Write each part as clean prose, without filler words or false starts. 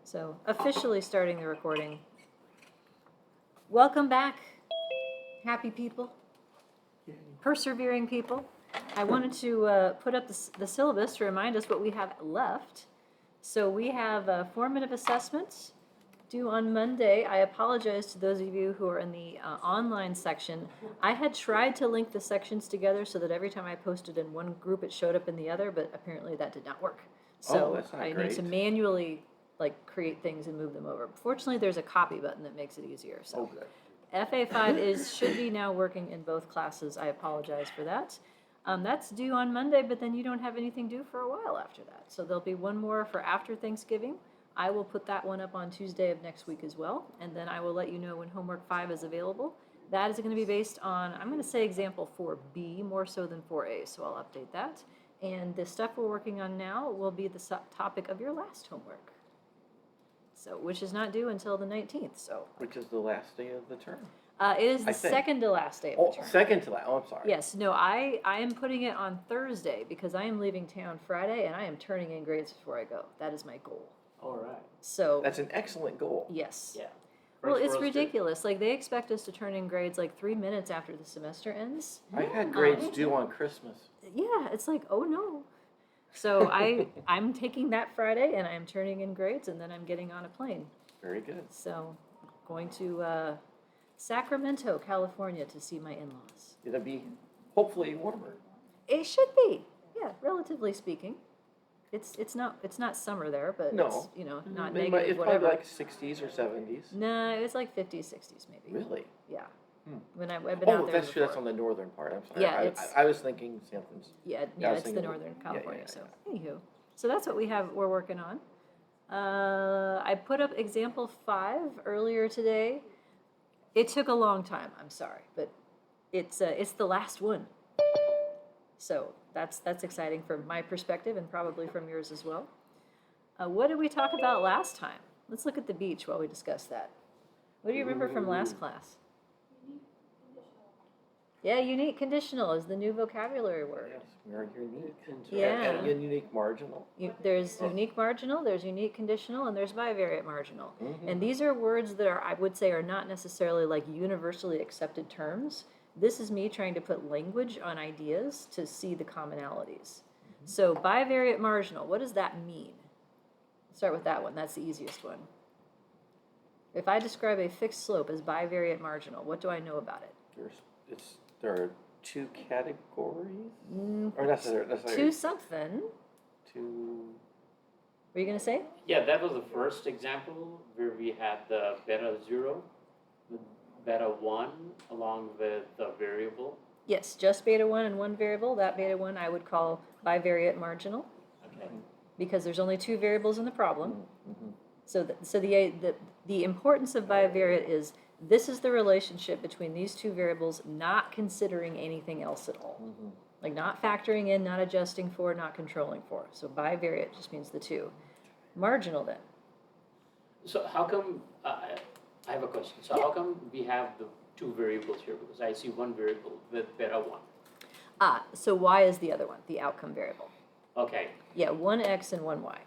So officially starting the recording. Welcome back, happy people, persevering people. I wanted to put up the syllabus to remind us what we have left. So we have formative assessments due on Monday. I apologize to those of you who are in the online section. I had tried to link the sections together so that every time I posted in one group it showed up in the other, but apparently that did not work. So that's not I great. need to manually create things and move them over. Fortunately, there's a copy button that makes it easier. So good. FA5 should be now working in both classes. I apologize for that. That's due on Monday, but then you don't have anything due for a while after that. So there'll be one more for after Thanksgiving. I will put that one up on Tuesday of next week as well, and then I will let you know when homework 5 is available. That is going to be based on, I'm going to say example 4B more so than 4A, so I'll update that. And the stuff we're working on now will be the topic of your last homework. So, which is not due until the 19th, so. Which is the last day of the term. It is the I think. second to last day of the term. Second to last. Oh, I'm sorry. Yes, no, I am putting it on Thursday because I am leaving town Friday and I am turning in grades before I go. That is my goal. All right. So. That's an excellent goal. Yes. Yeah. Well, First it's for us too. ridiculous. Like, they expect us to turn in grades like 3 minutes after the semester ends. I've had grades due on Christmas. Yeah, it's like, oh no. So I'm taking that Friday and I'm turning in grades and then I'm getting on a plane. Very good. So going to Sacramento, California to see my in-laws. It'll be hopefully warmer. It should be, yeah, relatively speaking. It's not summer there, but No. it's, not It might- negative, it's whatever. probably like 60s or 70s. No, it's like 50s, 60s maybe. Really? Yeah. Hmm. When I've been out there That's true. That's before. on the northern part. I'm sorry. Yeah, I was thinking San Francisco. Yeah, I was it's the thinking- Northern yeah, California. yeah, So anywho, so that's what we're working on. I put up example 5 earlier today. It took a long time. I'm sorry, but it's the last one. So that's exciting from my perspective and probably from yours as well. What did we talk about last time? Let's look at the beach while we discuss that. What do you remember from last class? Yeah, unique conditional is the new vocabulary word. Yes, we are unique. Yeah. And unique marginal. There's unique marginal, there's unique conditional, and there's bivariate marginal. Mhm. And these are words that I would say, are not necessarily like universally accepted terms. This is me trying to put language on ideas to see the commonalities. So bivariate marginal, what does that mean? Start with that one, that's the easiest one. If I describe a fixed slope as bivariate marginal, what do I know about it? There are 2 categories, Mm, or necessarily to something. two. Were you going to say? Yeah, that was the first example where we had the beta 0 with beta 1 along with the variable. Yes, just beta 1 and one variable. That beta 1 I would call bivariate marginal Okay. because there's only 2 variables in the problem. Mhm. So the importance of bivariate is this is the relationship between these 2 variables, not considering anything else at all. Mhm. Like not factoring in, not adjusting for, not controlling for. So bivariate just means the 2. Marginal then. So how come, I have a question. So how come we have the 2 variables here? Because I see one variable with beta 1. So y is the other one, the outcome variable. Okay, Yeah, 1x and 1y.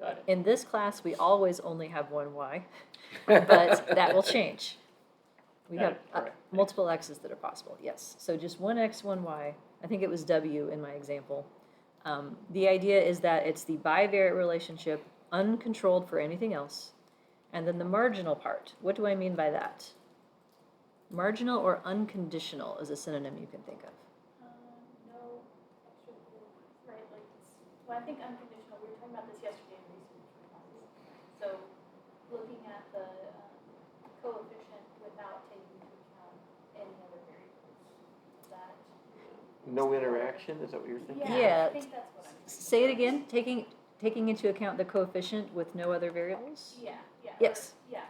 got it. In this class, we always only have 1y, but that will change. We have Right. multiple x's that are possible, yes. So just 1x, 1y. I think it was w in my example. The idea is that it's the bivariate relationship, uncontrolled for anything else. And then the marginal part. What do I mean by that? Marginal or unconditional is a synonym you can think of. No extra right? Like, well, I think unconditional, we were talking about this yesterday in research classes. So, looking at the coefficient without taking into account any other variables. That. No interaction, is that what you're thinking? Yeah. I think that's what I'm. Say it again, taking into account the coefficient with no other variables? Yeah, yeah. Yes. Yeah,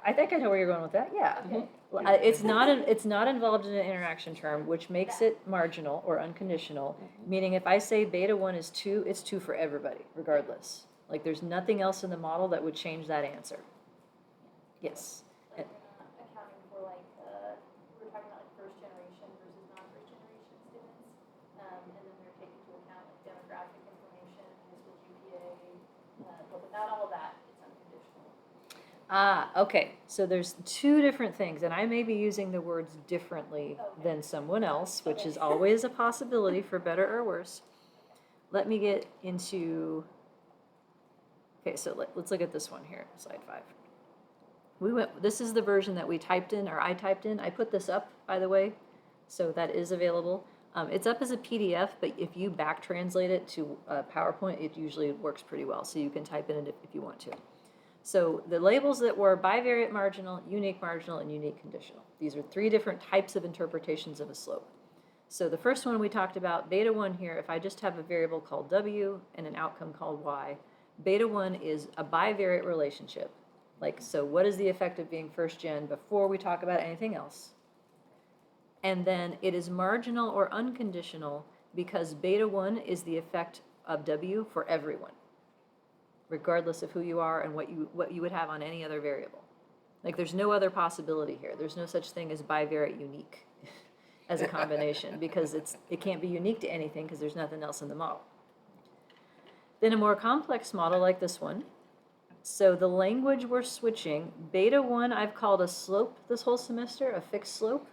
I think I know where you're going with that, yeah. okay. Well, it's not involved in an interaction term, which makes it marginal or unconditional, meaning if I say beta 1 is 2, it's 2 for everybody, regardless. Like, there's nothing else in the model that would change that answer. Yes. Like, accounting for like, we were talking about like first generation versus non-first generation students. And then they're taking into account like demographic information, high school GPA, but without all of that, it's unconditional. Okay, so there's two different things, and I may be using the words differently Okay. than someone else, which Okay. is always a possibility for better or worse. Let me get into, okay, so let's look at this one here, slide 5. This is the version that we typed in, or I typed in. I put this up, by the way, so that is available. It's up as a PDF, but if you back translate it to PowerPoint, it usually works pretty well, so you can type in it if you want to. So the labels that were bivariate marginal, unique marginal, and unique conditional. These are 3 different types of interpretations of a slope. So the first one we talked about, beta 1 here, if I just have a variable called w and an outcome called y, beta 1 is a bivariate relationship. Like, so what is the effect of being first gen before we talk about anything else? And then it is marginal or unconditional because beta 1 is the effect of w for everyone, regardless of who you are and what you would have on any other variable. Like, there's no other possibility here. There's no such thing as bivariate unique as a combination because it can't be unique to anything because there's nothing else in the model. Then a more complex model like this one. So the language we're switching, beta 1 I've called a slope this whole semester, a fixed slope.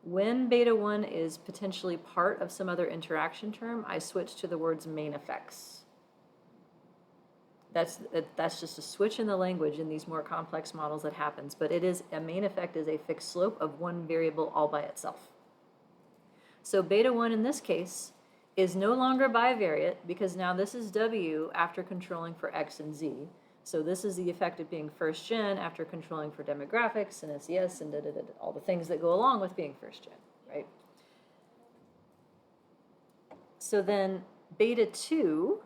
When beta 1 is potentially part of some other interaction term, I switch to the words main effects. That's just a switch in the language in these more complex models that happens, but it is, a main effect is a fixed slope of one variable all by itself. So beta 1 in this case is no longer bivariate because now this is w after controlling for x and z. So this is the effect of being first gen after controlling for demographics and SES and all the things that go along with being first gen, right? So then beta 2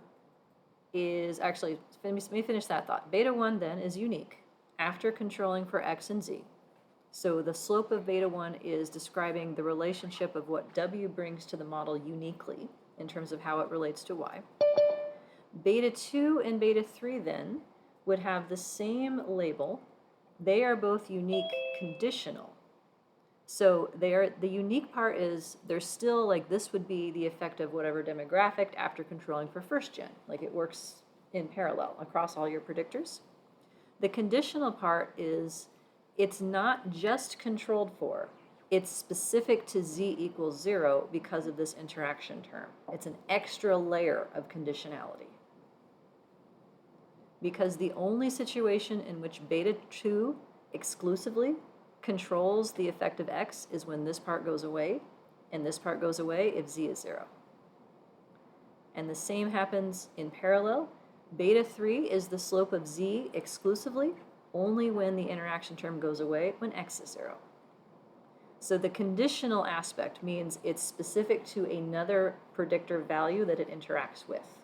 is actually, let me finish that thought. Beta 1 then is unique after controlling for x and z. So the slope of beta 1 is describing the relationship of what w brings to the model uniquely in terms of how it relates to y. Beta 2 and beta 3 then would have the same label. They are both unique conditional. So the unique part is they're still like, this would be the effect of whatever demographic after controlling for first gen. Like, it works in parallel across all your predictors. The conditional part is it's not just controlled for, it's specific to z equals 0 because of this interaction term. It's an extra layer of conditionality. Because the only situation in which beta 2 exclusively controls the effect of x is when this part goes away, and this part goes away if z is 0. And the same happens in parallel. Beta 3 is the slope of z exclusively only when the interaction term goes away when x is 0. So the conditional aspect means it's specific to another predictor value that it interacts with.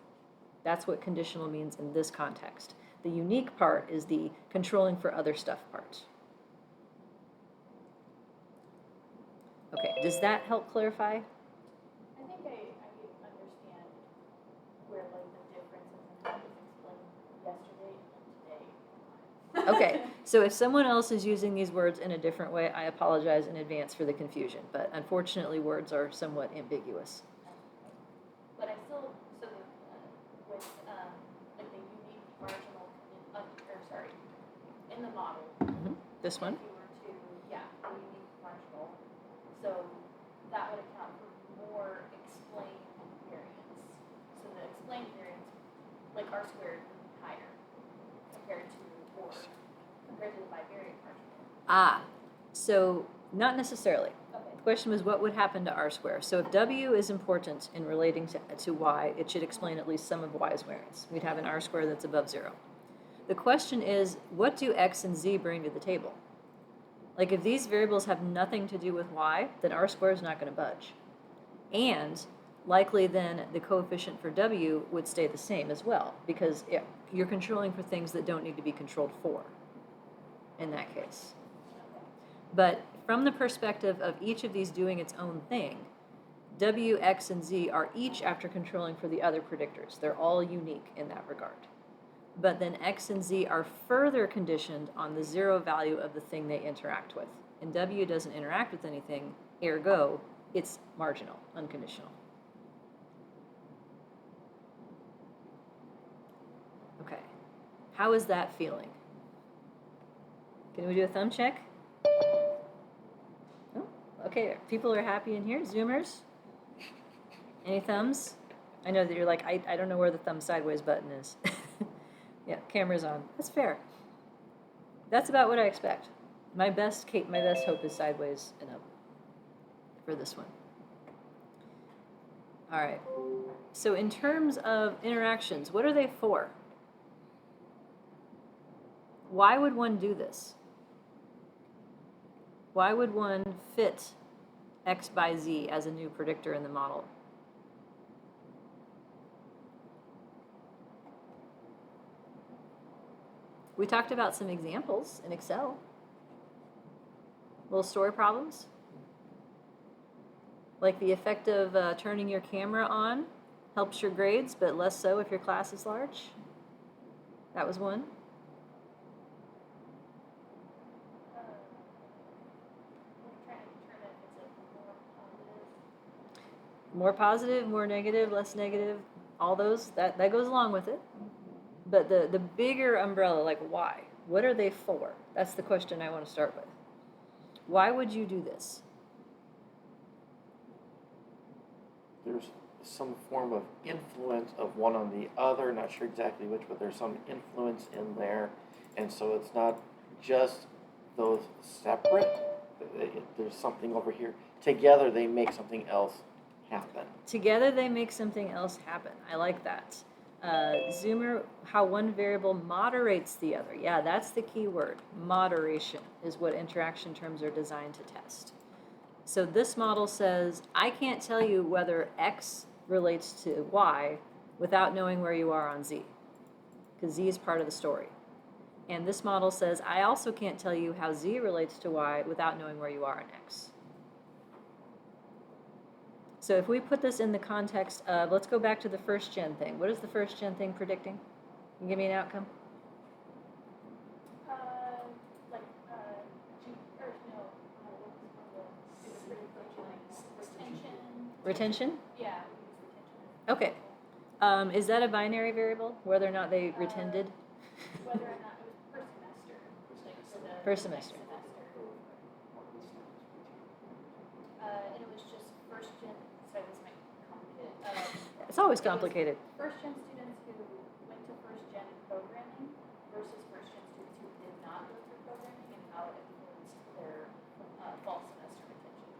That's what conditional means in this context. The unique part is the controlling for other stuff part. Okay, does that help clarify? I think I understand where like the difference is in how it was explained yesterday and today. Okay, so if someone else is using these words in a different way, I apologize in advance for the confusion, but unfortunately words are somewhat ambiguous. But I still, so with like the unique marginal, in the model. This one? If you were to, yeah, the unique marginal, so that would account for more explained variance. So the explained variance, like R squared, would be higher compared to the bivariate marginal. So not necessarily. Okay. The question was, what would happen to R square? So if W is important in relating to Y, it should explain at least some of Y's variance. We'd have an R square that's above 0. The question is, what do X and Z bring to the table? Like, if these variables have nothing to do with Y, then R square is not going to budge. And likely then the coefficient for W would stay the same as well, because you're controlling for things that don't need to be controlled for in that case. But from the perspective of each of these doing its own thing, W, X, and Z are each after controlling for the other predictors. They're all unique in that regard. But then X and Z are further conditioned on the 0 value of the thing they interact with. And W doesn't interact with anything, ergo, it's marginal, unconditional. Okay, how is that feeling? Can we do a thumb check? Oh, okay, people are happy in here. Zoomers? Any thumbs? I know that you're like, I don't know where the thumb sideways button is. Yeah, camera's on. That's fair. That's about what I expect. My best hope is sideways and up for this one. All right. So in terms of interactions, what are they for? Why would one do this? Why would one fit X by Z as a new predictor in the model? We talked about some examples in Excel. Little story problems. Like the effect of turning your camera on helps your grades, but less so if your class is large. That was one. We're trying to determine if it's a More positive, more negative, less negative, all those, that goes along with it. But the bigger umbrella, like why? What are they for? That's the question I want to start with. Why would you do this? There's some form of influence of one on the other, not sure exactly which, but there's some influence in there. And so it's not just those separate, there's something over here. Together they make something else happen. Together they make something else happen. I like that. Zoomer, how one variable moderates the other. Yeah, that's the key word. Moderation is what interaction terms are designed to test. So this model says, I can't tell you whether X relates to Y without knowing where you are on Z, because Z is part of the story. And this model says, I also can't tell you how Z relates to Y without knowing where you are on X. So if we put this in the context of, let's go back to the first gen thing. What is the first gen thing predicting? Can you give me an outcome? like, or no, it was really retention. Retention? Yeah, we use retention. Okay. Is that a binary variable, whether or not they retended? Whether or not it was per semester, like for the First next semester. And it was just first gen, sorry, this might be complicated. It's always It was complicated. First gen students who went to first gen programming versus first gen students who did not go through programming and how it influenced their fall semester retention.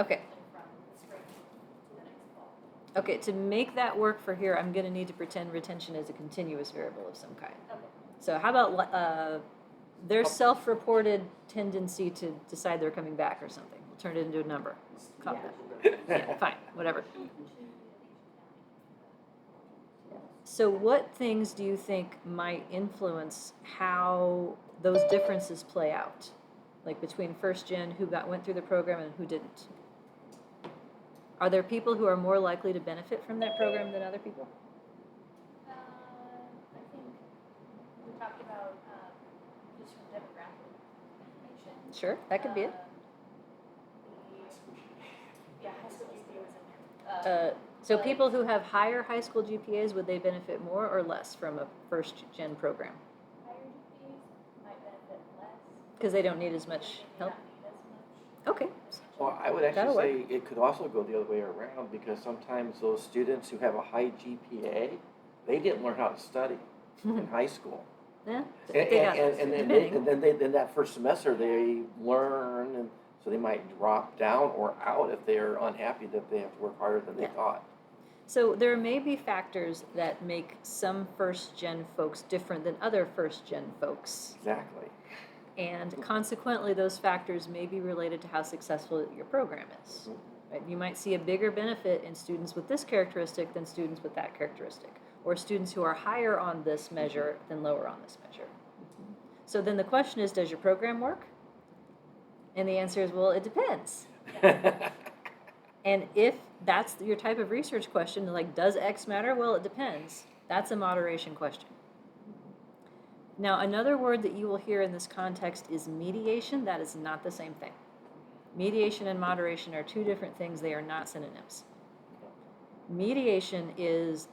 Okay. Like from the spring to the next fall. Okay, to make that work for here, I'm going to need to pretend retention is a continuous variable of some kind. Okay. So how about their self-reported tendency to decide they're coming back or something? We'll turn it into a number. Call it that. Yeah, fine, whatever. So what things do you think might influence how those differences play out? Like between first gen, who went through the program and who didn't? Are there people who are more likely to benefit from that program than other people? I think we talked about just from demographic information. Sure, that could be it. Yeah, high school GPA was in there. So people who have higher high school GPAs, would they benefit more or less from a first gen program? Higher GPAs might benefit less. Because they don't need as much Maybe help? not need as much. Okay, Well, I would That'll actually say it could also go the other way around, because sometimes those students who have a high GPA, they didn't learn how to study in high school. yeah, And, they got and, and then then that first semester they learn, and so they might drop down or out if they're unhappy that they have to work harder than they Yeah. thought. So there may be factors that make some first gen folks different than other first gen folks. Exactly. And consequently, those factors may be related to how successful your program is. Right? You might see a bigger benefit in students with this characteristic than students with that characteristic, or students who are higher on this measure than lower on this measure. So then the question is, does your program work? And the answer is, well, it depends. And if that's your type of research question, like, does X matter? Well, it depends. That's a moderation question. Now, another word that you will hear in this context is mediation. That is not the same thing. Mediation and moderation are two different things. They are not synonyms. Mediation is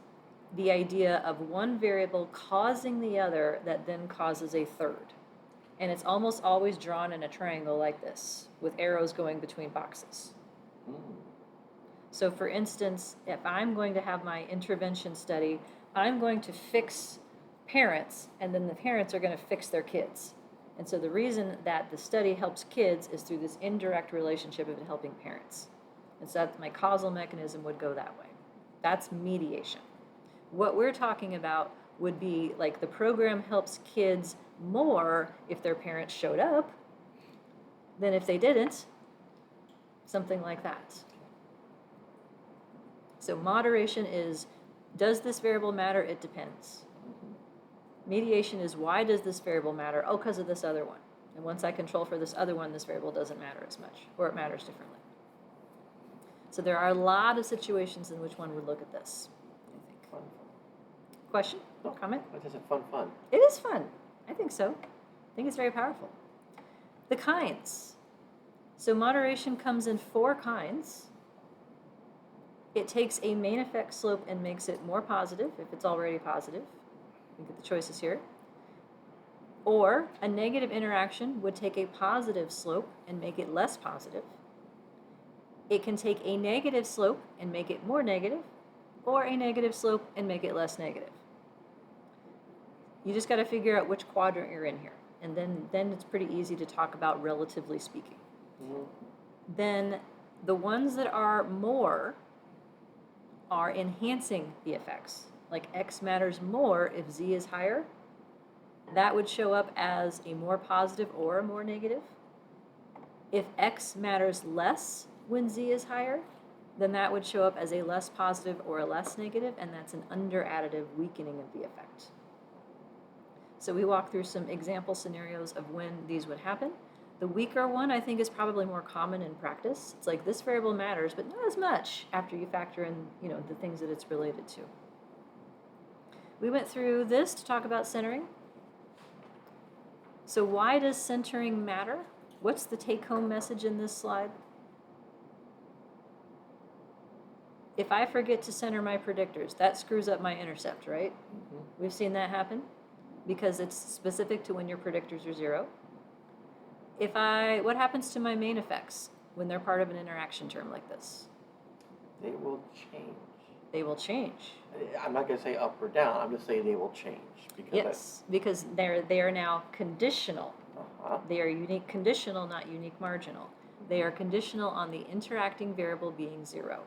the idea of one variable causing the other that then causes a third. And it's almost always drawn in a triangle like this, with arrows going between boxes. Mm. So for instance, if I'm going to have my intervention study, I'm going to fix parents, and then the parents are going to fix their kids. And so the reason that the study helps kids is through this indirect relationship of it helping parents. And so that my causal mechanism would go that way. That's mediation. What we're talking about would be like the program helps kids more if their parents showed up than if they didn't, something like that. So moderation is, does this variable matter? It depends. Mediation is, why does this variable matter? Oh, because of this other one. And once I control for this other one, this variable doesn't matter as much, or it matters differently. So there are a lot of situations in which one would look at this, I think. Fun. Question? No. Comment? That isn't fun. It is fun. I think so. I think it's very powerful. The kinds. So moderation comes in 4 kinds. It takes a main effect slope and makes it more positive if it's already positive. You get the choices here. Or a negative interaction would take a positive slope and make it less positive. It can take a negative slope and make it more negative, or a negative slope and make it less negative. You just got to figure out which quadrant you're in here. And then it's pretty easy to talk about relatively speaking. Mm-hmm. Then the ones that are more are enhancing the effects. Like x matters more if z is higher. That would show up as a more positive or a more negative. If x matters less when z is higher, then that would show up as a less positive or a less negative, and that's an underadditive weakening of the effect. So we walk through some example scenarios of when these would happen. The weaker one, I think, is probably more common in practice. It's like this variable matters, but not as much after you factor in, the things that it's related to. We went through this to talk about centering. So why does centering matter? What's the take-home message in this slide? If I forget to center my predictors, that screws up my intercept, right? Mm-hmm. We've seen that happen because it's specific to when your predictors are 0. What happens to my main effects when they're part of an interaction term like this? They will change. They will change. I'm not going to say up or down. I'm just saying they will change. Yes, because they are now conditional. Uh-huh. They are unique conditional, not unique marginal. They are conditional on the interacting variable being 0.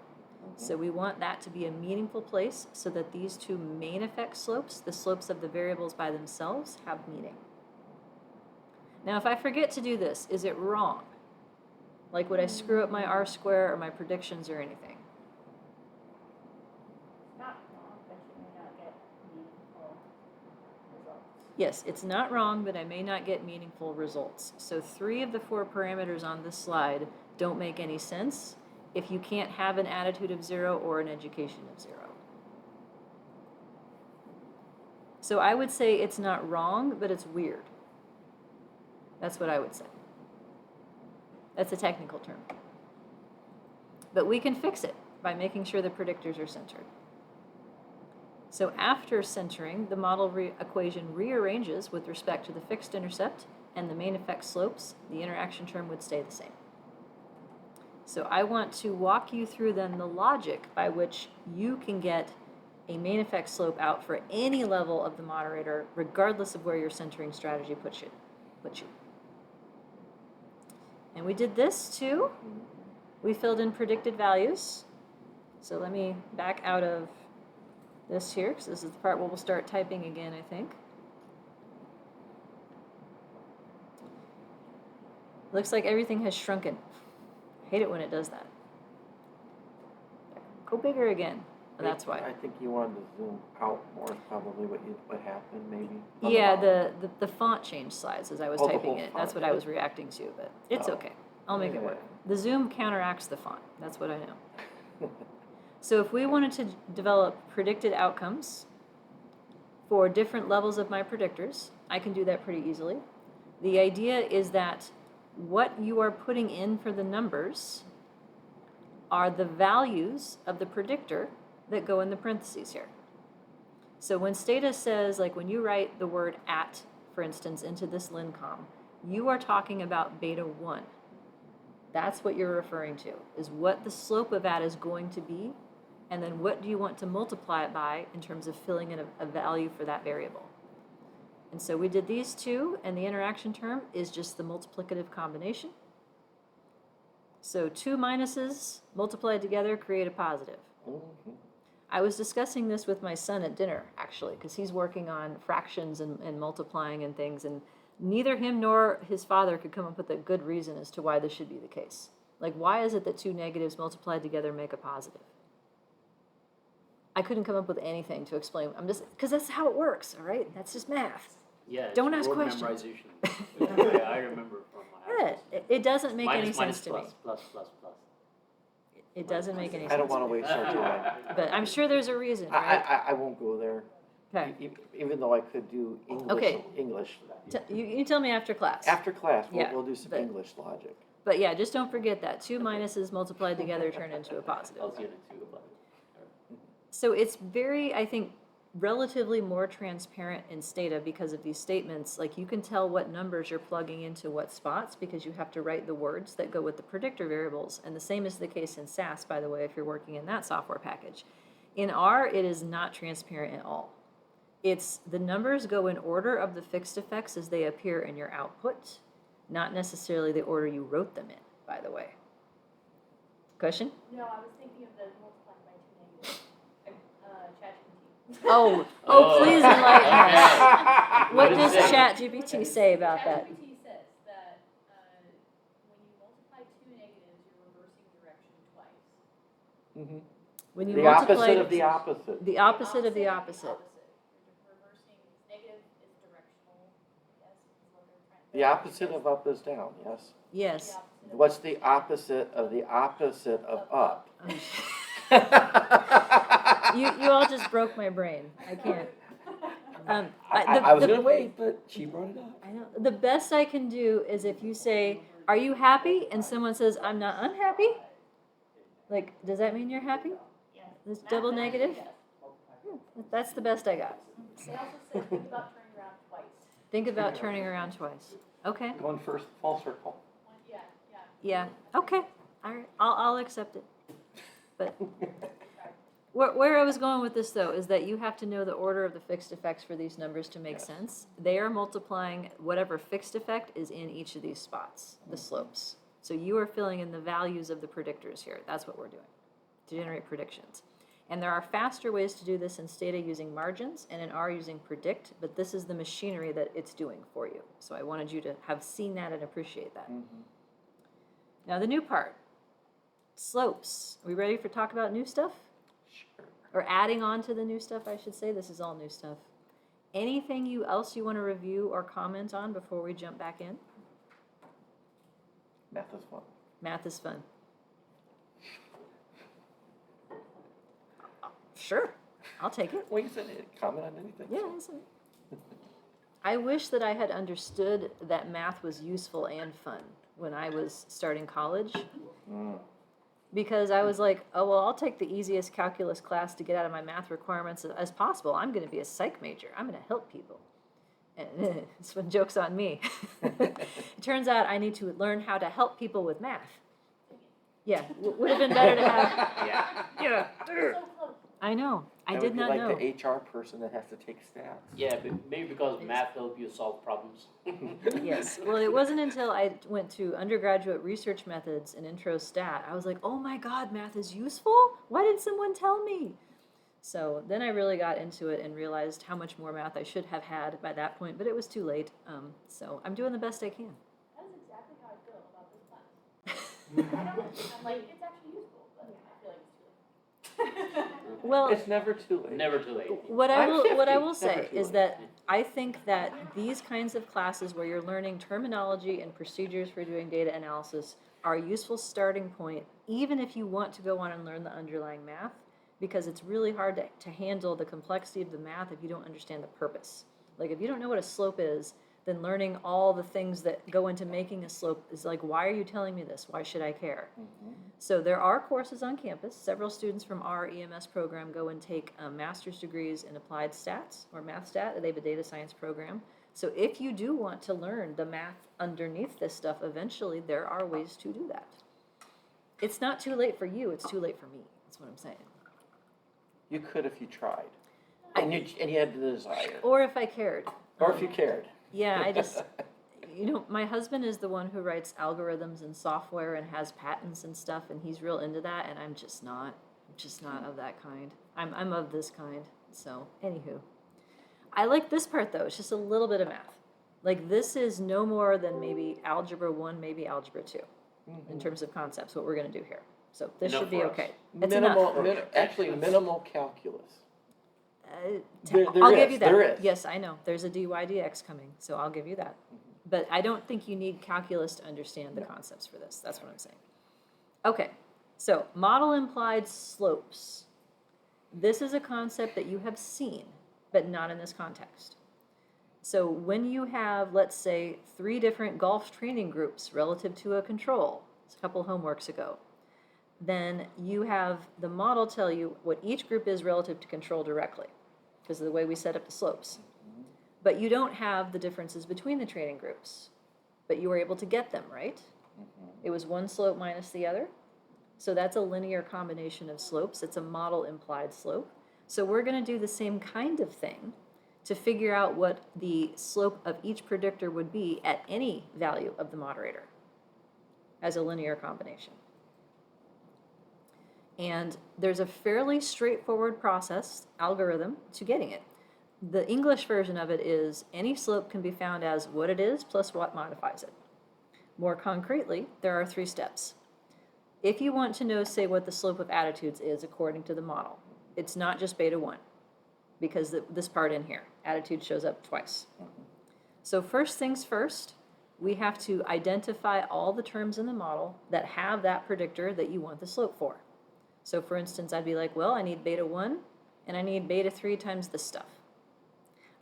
So we want that to be a meaningful place so that these 2 main effect slopes, the slopes of the variables by themselves, have meaning. Now, if I forget to do this, is it wrong? Like, would I screw up my R-square or my predictions or anything? Not wrong, but you may not get meaningful results. Yes, it's not wrong, but I may not get meaningful results. So 3 of the 4 parameters on this slide don't make any sense if you can't have an attitude of 0 or an education of 0. So I would say it's not wrong, but it's weird. That's what I would say. That's a technical term. But we can fix it by making sure the predictors are centered. So after centering, the model equation rearranges with respect to the fixed intercept and the main effect slopes. The interaction term would stay the same. So I want to walk you through then the logic by which you can get a main effect slope out for any level of the moderator, regardless of where your centering strategy puts you. And we did this too. We filled in predicted values. So let me back out of this here, because this is the part where we'll start typing again, I think. Looks like everything has shrunken. I hate it when it does that. Go bigger again. Oh, that's why. I think you wanted to zoom out more is probably what happened, maybe. Yeah, the font changed size as I was Oh, the typing whole it. font That's what I did? was reacting to, but it's Oh. okay. I'll make it work. Yeah. The zoom counteracts the font. That's what I know. So if we wanted to develop predicted outcomes for different levels of my predictors, I can do that pretty easily. The idea is that what you are putting in for the numbers are the values of the predictor that go in the parentheses here. So when Stata says, like when you write the word at, for instance, into this lincom, You are talking about beta 1. That's what you're referring to, is what the slope of that is going to be, and then what do you want to multiply it by in terms of filling in a value for that variable. And so we did these two, and the interaction term is just the multiplicative combination. So two minuses multiplied together create a positive. Mhm. I was discussing this with my son at dinner, actually, because he's working on fractions and multiplying and things, and neither him nor his father could come up with a good reason as to why this should be the case. Like, why is it that two negatives multiplied together make a positive? I couldn't come up with anything to explain. I'm just, because that's how it works, all right? That's just math. Yeah. it's Don't ask rote questions. Memorization. I remember from my high school. It doesn't make any Minus, minus, sense to me. plus, plus, plus. It doesn't make any I sense. don't want to waste our time. But I'm sure there's a reason, I, right? I won't go there, Okay. even though I could do English. Okay. English. You tell me after class. After class, Yeah, we'll do some but- English logic. But yeah, just don't forget that. Two minuses multiplied together turn into a positive. I'll see you next week about it. So it's very, I think, relatively more transparent in Stata because of these statements. Like, you can tell what numbers you're plugging into what spots because you have to write the words that go with the predictor variables. And the same is the case in SAS, by the way, if you're working in that software package. In R, it is not transparent at all. It's the numbers go in order of the fixed effects as they appear in your output, not necessarily the order you wrote them in, by the way. Question? No, I was thinking of the multiplying by two negatives. ChatGPT. Oh, please enlighten us. What What does is it? ChatGPT say about that? ChatGPT says that when you multiply two negatives, you're reversing direction twice. Mhm. When you The multiply opposite of the opposite. the opposite of the opposite. You're reversing, negative is directional, I guess, is what they're trying to. The opposite of up is down, yes. Yes. What's the opposite of the opposite of up? You all just broke my brain. I can't. I was gonna wait, but she brought it up. I know. The best I can do is if you say, "Are you happy?" and someone says, "I'm not unhappy." Like, does that mean you're happy? Yes. This double negative? That's the best I got. They also said think about turning around twice. Think about turning around twice. Okay. Going first, full circle. Yeah. Yeah. Okay. All right. I'll accept it. But where I was going with this, though, is that you have to know the order of the fixed effects for these numbers to make Yes. sense. They are multiplying whatever fixed effect is in each of these spots, the slopes. So you are filling in the values of the predictors here. That's what we're doing to generate predictions. And there are faster ways to do this in Stata using margins and in R using predict, but this is the machinery that it's doing for you. So I wanted you to have seen that and appreciate that. Mhm. Now the new part, slopes. Are we ready for talk about new stuff? Sure. Or adding on to the new stuff, I should say. This is all new stuff. Anything else you want to review or comment on before we jump back in? Math is fun. Math is fun. Sure, I'll take it. Well, you said it. Comment on anything. Yeah, isn't it? I wish that I had understood that math was useful and fun when I was starting college, Mm. because I was like, oh, well, I'll take the easiest calculus class to get out of my math requirements as possible. I'm going to be a psych major. I'm going to help people. And this one joke's on me. It turns out I need to learn how to help people with math. Yeah, would have been better to have. Yeah. So close. I know. I That did would not be know. like the HR person that has to take stats. Yeah, but maybe because math help you solve problems. Yes. Well, it wasn't until I went to undergraduate research methods and intro stat, I was like, oh my God, math is useful? Why didn't someone tell me? So then I really got into it and realized how much more math I should have had by that point, but it was too late. So I'm doing the best I can. That is exactly how I feel about this class. I don't, I'm like, it's actually useful, but I feel like it's too late. Well, It's never too late. Never too late. what I I'm will 50, say never too is late. that I think that these kinds of classes where you're learning terminology and procedures for doing data analysis are a useful starting point, even if you want to go on and learn the underlying math, because it's really hard to handle the complexity of the math if you don't understand the purpose. Like, if you don't know what a slope is, then learning all the things that go into making a slope is like, why are you telling me this? Why should I care? Mhm. So there are courses on campus. Several students from our EMS program go and take master's degrees in applied stats or math stat. They have a data science program. So if you do want to learn the math underneath this stuff, eventually there are ways to do that. It's not too late for you, it's too late for me. That's what I'm saying. You could if you tried. And you had the desire. Or if I cared. Or if you cared. Yeah, I just, my husband is the one who writes algorithms and software and has patents and stuff, and he's real into that, and I'm just not. I'm just not of that kind. I'm of this kind. So, anywho. I like this part, though. It's just a little bit of math. Like, this is no more than maybe Algebra 1, maybe Algebra 2, in terms of concepts, what we're going to do here. So, this Enough should be for us. okay. It's enough. Actually, minimal calculus. I'll give you that. There is. Yes, I know. There's a dy dx coming, so I'll give you that. But I don't think you need calculus to understand the concepts for this. That's what I'm saying. Okay, so model implied slopes. This is a concept that you have seen, but not in this context. So when you have, let's say, 3 different golf training groups relative to a control, it's a couple homeworks ago, then you have the model tell you what each group is relative to control directly, because of the way we set up the slopes. But you don't have the differences between the training groups, but you were able to get them, right? It was one slope minus the other. So that's a linear combination of slopes. It's a model implied slope. So we're going to do the same kind of thing to figure out what the slope of each predictor would be at any value of the moderator as a linear combination. And there's a fairly straightforward process, algorithm, to getting it. The English version of it is any slope can be found as what it is plus what modifies it. More concretely, there are 3 steps. If you want to know, say, what the slope of attitudes is according to the model, it's not just beta 1, because this part in here, attitude shows up twice. So first things first, we have to identify all the terms in the model that have that predictor that you want the slope for. So for instance, I'd be like, well, I need beta 1, and I need beta 3 times this stuff.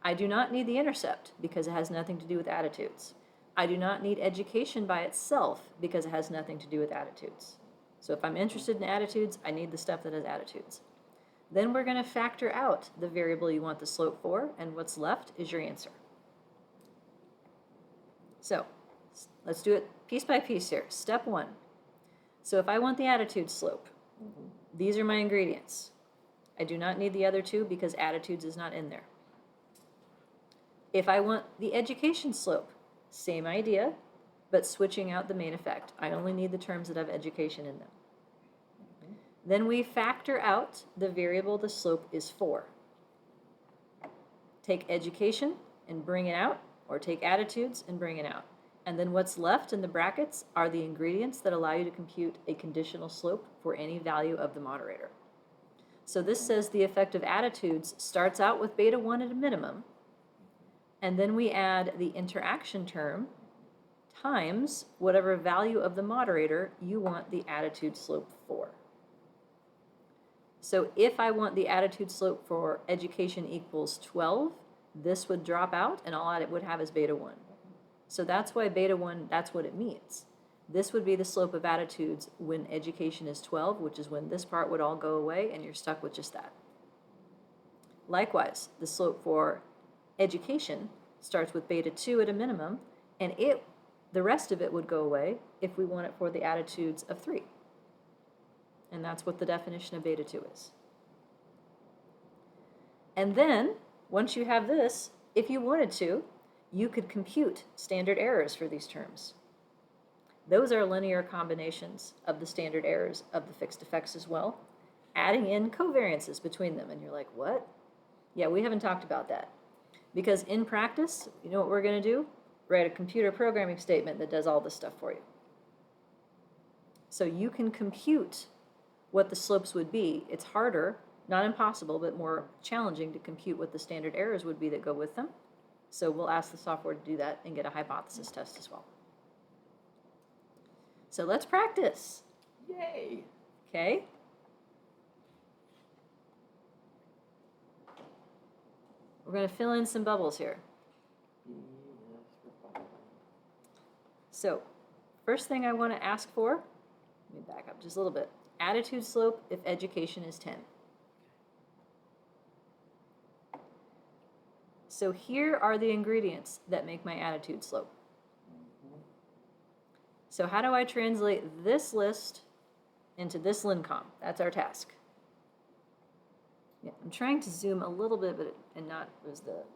I do not need the intercept, because it has nothing to do with attitudes. I do not need education by itself, because it has nothing to do with attitudes. So if I'm interested in attitudes, I need the stuff that has attitudes. Then we're going to factor out the variable you want the slope for, and what's left is your answer. So let's do it piece by piece here. Step 1. So if I want the attitude slope, these are my ingredients. I do not need the other 2 because attitudes is not in there. If I want the education slope, same idea, but switching out the main effect. I only need the terms that have education in them. Then we factor out the variable the slope is for. Take education and bring it out, or take attitudes and bring it out. And then what's left in the brackets are the ingredients that allow you to compute a conditional slope for any value of the moderator. So this says the effect of attitudes starts out with beta 1 at a minimum, and then we add the interaction term times whatever value of the moderator you want the attitude slope for. So if I want the attitude slope for education equals 12, this would drop out, and all it would have is beta 1. So that's why beta 1, that's what it means. This would be the slope of attitudes when education is 12, which is when this part would all go away, and you're stuck with just that. Likewise, the slope for education starts with beta 2 at a minimum, and the rest of it would go away if we want it for the attitudes of 3. And that's what the definition of beta 2 is. And then, once you have this, if you wanted to, you could compute standard errors for these terms. Those are linear combinations of the standard errors of the fixed effects as well, adding in covariances between them. And you're like, what? Yeah, we haven't talked about that. Because in practice, you know what we're going to do? Write a computer programming statement that does all this stuff for you. So you can compute what the slopes would be. It's harder, not impossible, but more challenging to compute what the standard errors would be that go with them. So we'll ask the software to do that and get a hypothesis test as well. So let's practice. Yay! Okay? We're going to fill in some bubbles here. So, first thing I want to ask for, let me back up just a little bit. Attitude slope if education is 10. So here are the ingredients that make my attitude slope. So how do I translate this list into this LINCOM? That's our task. Yeah, I'm trying to zoom a little bit, and not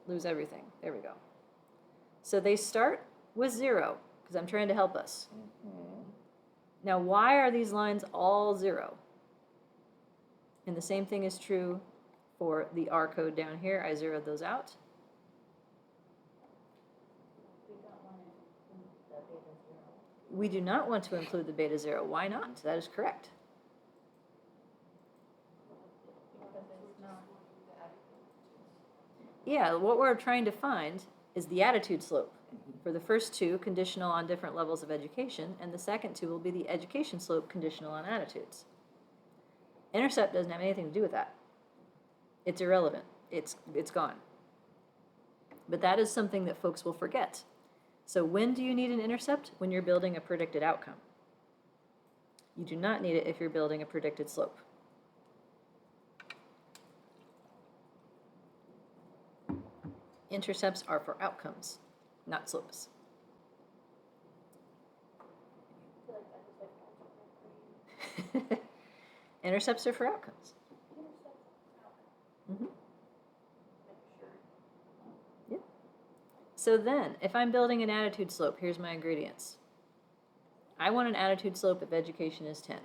lose everything. There we go. So they start with 0, because I'm trying to help us. Now, why are these lines all 0? And the same thing is true for the R code down here. I zeroed those out. We do not want to include the beta 0. Why not? That is correct. Yeah, what we're trying to find is the attitude slope. For the first two, conditional on different levels of education, and the second two will be the education slope conditional on attitudes. Intercept doesn't have anything to do with that. It's irrelevant. It's gone. But that is something that folks will forget. So when do you need an intercept? When you're building a predicted outcome. You do not need it if you're building a predicted slope. Intercepts are for outcomes, not slopes. Intercepts are for outcomes. Mm-hmm. Yeah. So then, if I'm building an attitude slope, here's my ingredients. I want an attitude slope if education is 10.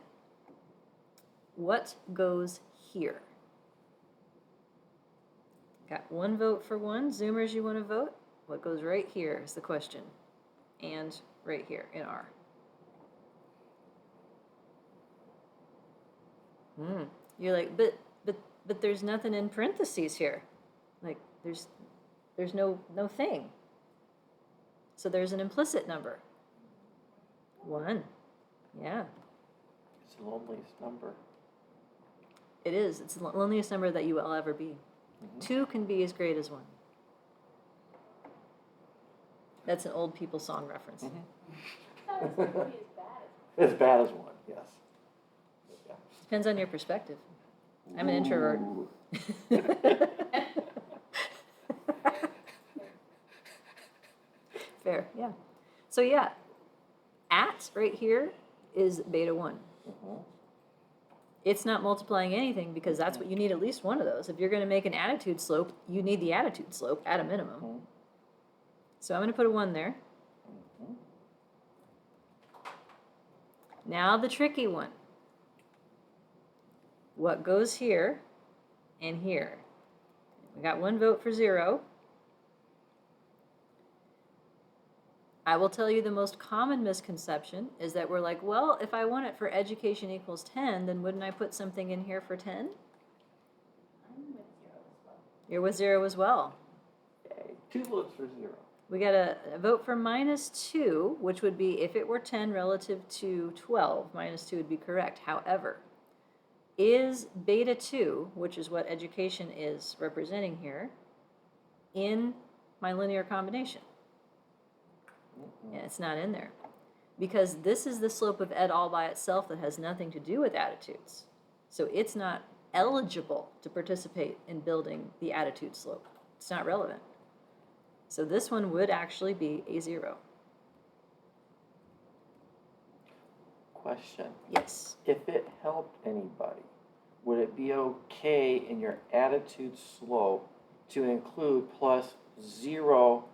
What goes here? Got one vote for one. Zoomers, you want to vote? What goes right here is the question. And right here in R. You're like, but there's nothing in parentheses here. Like there's no thing. So there's an implicit number. 1. Yeah. It's the loneliest number. It is. It's the loneliest number that you will ever be. 2 can be as great as 1. That's an old people song reference. That was really as bad as As bad as 1, yes. Yeah. Depends on your perspective. I'm an introvert. Fair, yeah. So yeah, at right here is beta 1. It's not multiplying anything because that's what you need, at least one of those. If you're going to make an attitude slope, you need the attitude slope at a minimum. So I'm going to put a 1 there. Now the tricky one. What goes here and here? We got 1 vote for 0. I will tell you the most common misconception is that we're like, well, if I want it for education equals 10, then wouldn't I put something in here for 10? I'm with 0 as well. You're with 0 as well. Okay. 2 votes for 0. We got a vote for -2, which would be if it were 10 relative to 12, -2 would be correct. However, is beta 2, which is what education is representing here, in my linear combination? Yeah, it's not in there. Because this is the slope of ed all by itself that has nothing to do with attitudes. So it's not eligible to participate in building the attitude slope. It's not relevant. So this one would actually be a 0. Question. Yes. If it helped anybody, would it be okay in your attitude slope to include +0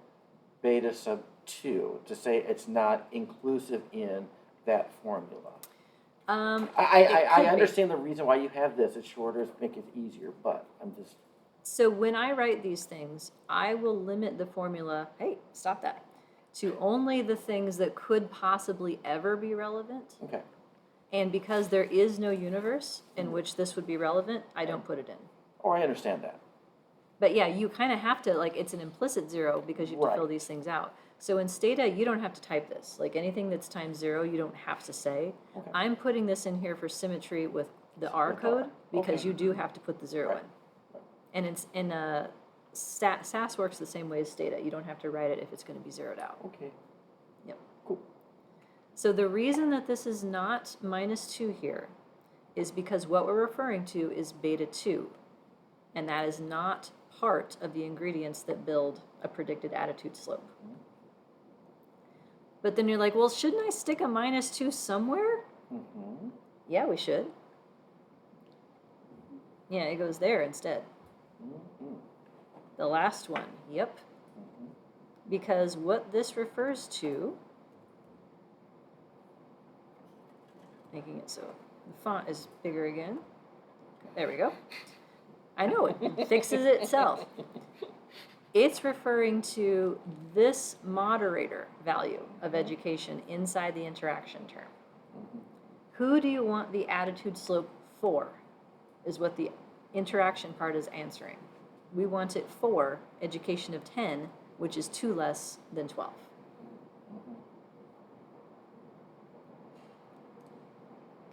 beta sub 2 to say it's not inclusive in that formula? I understand the reason why you have this. It's shorter, it's make it easier, but I'm just... So when I write these things, I will limit the formula, hey, stop that, to only the things that could possibly ever be relevant. Okay. And because there is no universe in which this would be relevant, I don't put it in. Oh, I understand that. But yeah, you kind of have to, like, it's an implicit 0 because you have to fill these things out. So in Stata, you don't have to type this. Like anything that's times 0, you don't have to say. Okay. I'm putting this in here for symmetry with the R code because Okay. you do have to put the 0 in. And it's in SAS works the same way as Stata. You don't have to write it if it's going to be zeroed out. Okay. Yep. Cool. So the reason that this is not -2 here is because what we're referring to is beta 2. And that is not part of the ingredients that build a predicted attitude slope. But then you're like, well, shouldn't I stick a -2 somewhere? Mm-hmm. Yeah, we should. Yeah, it goes there instead. Mm-hmm. The last one, yep. Mm-hmm. Because what this refers to, making it so the font is bigger again. There we go. I know, it fixes itself. It's referring to this moderator value of education inside the interaction term. Mm-hmm. Who do you want the attitude slope for, is what the interaction part is answering. We want it for education of 10, which is 2 less than 12. Mm-hmm.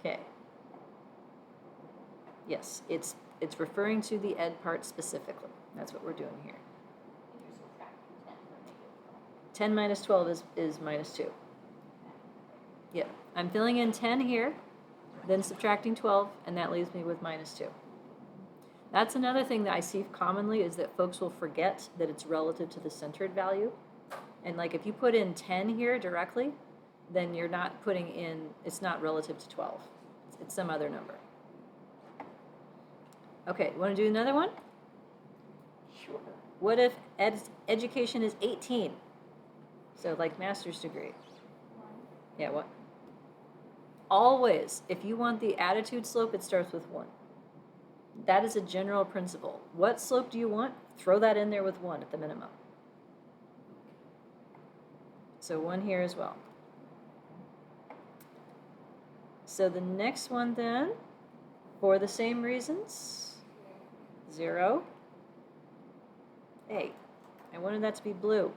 Okay. Yes, it's referring to the ed part specifically. That's what we're doing here. And you're subtracting 10 from negative 10 minus 12 is -2. Yeah, I'm filling in 10 here, then subtracting 12, and that leaves me with -2. That's another thing that I see commonly is that folks will forget that it's relative to the centered value. And like if you put in 10 here directly, then you're not putting in, it's not relative to 12. It's some other number. Okay, want to do another one? Sure. What if education is 18? So like master's degree. 1. Yeah, what? Always, if you want the attitude slope, it starts with 1. That is a general principle. What slope do you want? Throw that in there with 1 at the minimum. So 1 here as well. So the next one then, for the same reasons, 0, A. I wanted that to be blue.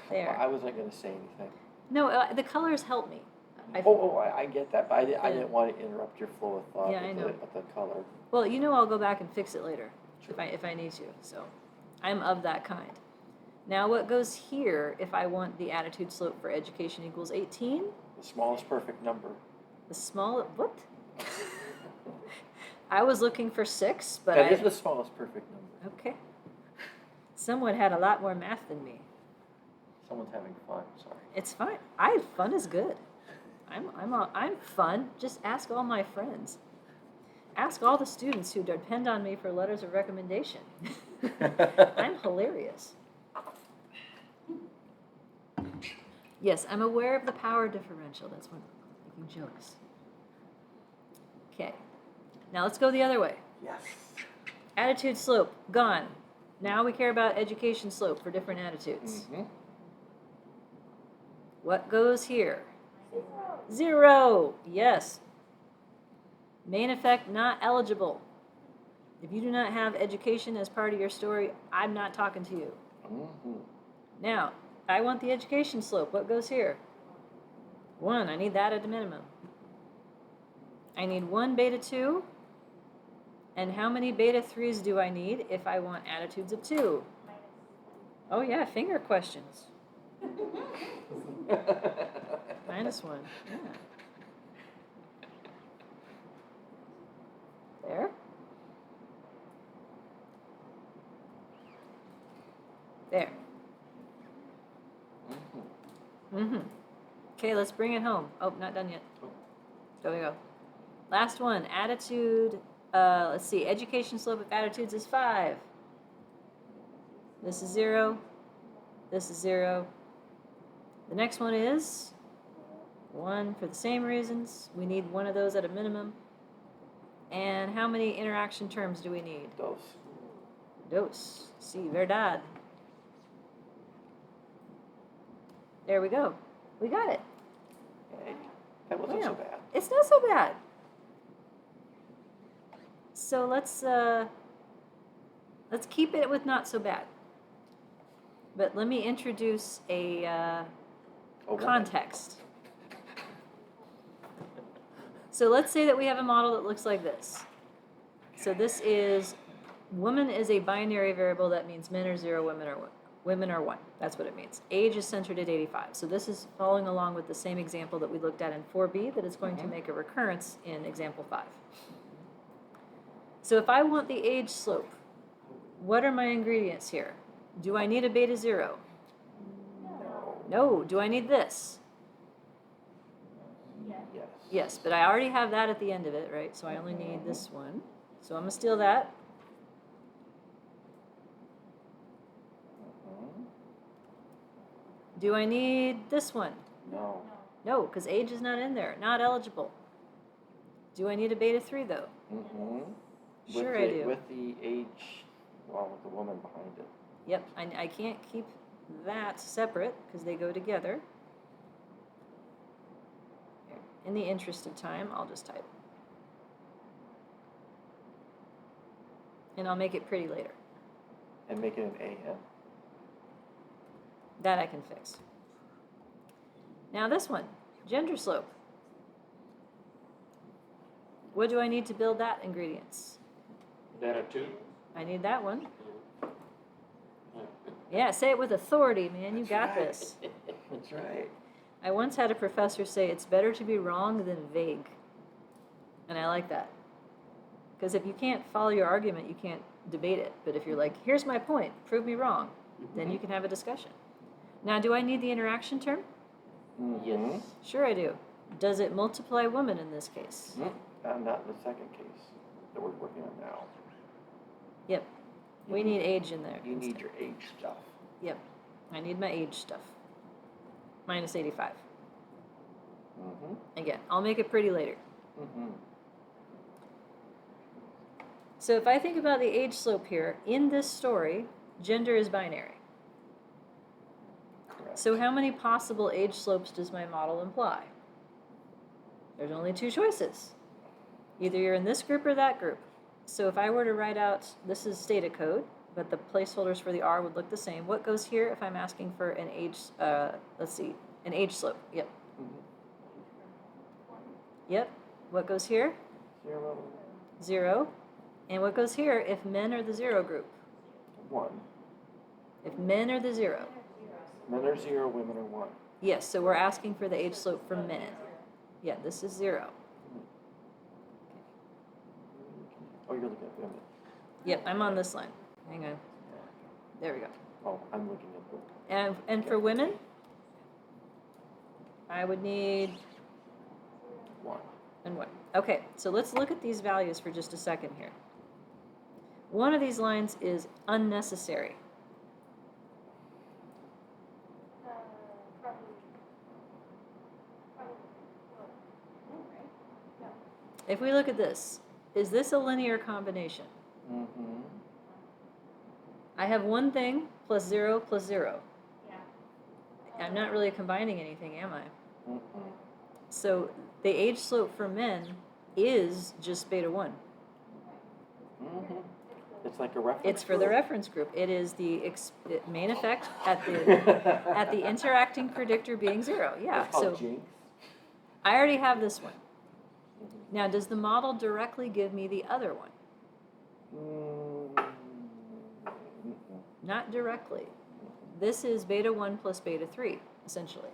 There. I wasn't going to say anything. No, the colors help me. I get that, but I Yeah. didn't want to interrupt your flow of thought Yeah, I know. with the color. Well, you know I'll go back and fix it later if I need to. So I'm of that kind. Now what goes here if I want the attitude slope for education equals 18? The smallest perfect number. The small, what? I was looking for 6, but That is the smallest perfect number. okay. Someone had a lot more math than me. Someone's having fun, sorry. It's fine. Fun is good. I'm fun. Just ask all my friends. Ask all the students who depend on me for letters of recommendation. I'm hilarious. Yes, I'm aware of the power differential. That's what I'm making jokes. Okay. Now let's go the other way. Yes. Attitude slope, gone. Now we care about education slope for different attitudes. Mm-hmm. What goes here? 0. 0. Yes. Main effect not eligible. If you do not have education as part of your story, I'm not talking to you. Mm-hmm. Now, I want the education slope. What goes here? 1. I need that at a minimum. I need 1 beta 2. And how many beta 3s do I need if I want attitudes of 2? Oh yeah, finger questions. -1. Yeah. There. There. Mm-hmm. Okay, let's bring it home. Oh, not done yet. There we go. Last one, attitude. Let's see, education slope of attitudes is 5. This is 0. This is 0. The next one is 1 for the same reasons. We need 1 of those at a minimum. And how many interaction terms do we need? Those. Dos. Sí, verdad. There we go. We got it. Hey, that wasn't so Wow. bad. It's not so bad. So let's keep it with not so bad. But let me introduce a A woman. context. So let's say that we have a model that looks like this. So this is, woman is a binary variable. That means men are 0, women are 1. That's what it means. Age is centered at 85. So this is following along with the same example that we looked at in 4B that is going to make a recurrence in example 5. So if I want the age slope what are my ingredients here? Do I need a beta 0? No. No. Do I need this? Yeah. Yes. Yes, but I already have that at the end of it, right? So I only need this one. So I'm going to steal that. Mhm. Do I need this one? No. No, because age is not in there. Not eligible. Do I need a beta 3 though? Mm-hmm. Sure I do. With the age, well, with the woman behind it. Yep, I can't keep that separate because they go together. Here, in the interest of time, I'll just type. And I'll make it pretty later. And make it an AM. That I can fix. Now this one, gender slope. What do I need to build that ingredients? There are two. I need that one. Yeah, say it with authority, man. You That's got right. this. That's right. I once had a professor say it's better to be wrong than vague. And I like that. Because if you can't follow your argument, you can't debate it. But if you're like, here's my point, prove me wrong, then you can have a discussion. Now, do I need the interaction term? Mm-hmm. Yes. Sure I do. Does it multiply woman in this case? Not in the second case that we're working on now. Yep. We need age in there. You need instead. your age stuff. Yep. I need my age stuff. Minus 85. Mm-hmm. Again, I'll make it pretty later. Mm-hmm. So if I think about the age slope here, in this story, gender is binary. Correct. So how many possible age slopes does my model imply? There's only two choices. Either you're in this group or that group. So if I were to write out, this is stated code, but the placeholders for the R would look the same. What goes here if I'm asking for an age, let's see, an age slope? Yep. Mhm. Yep. What goes here? 0, 0. And what goes here if men are the 0 group? 1. If men are the 0. Men are 0, women are 1. Yes, so we're asking for the age slope for men. Yeah, this is 0. Oh, you're looking at women. Yep, I'm on this line. Hang on. There we go. Oh, I'm looking at the. And for women, I would need 1. and 1. Okay, so let's look at these values for just a second here. One of these lines is unnecessary. Probably. No, right? No. If we look at this, is this a linear combination? Mm-hmm. I have one thing plus 0 plus 0. Yeah. I'm not really combining anything, am I? Mm-hmm. So the age slope for men is just beta 1. Mm-hmm. It's like a reference. It's for the group. reference group. It is the main effect at the interacting predictor being 0. Yeah, It's called so Jinx. I already have this one. Now, does the model directly give me the other one? Mm-hmm. Not directly. This is beta 1 plus beta 3, essentially.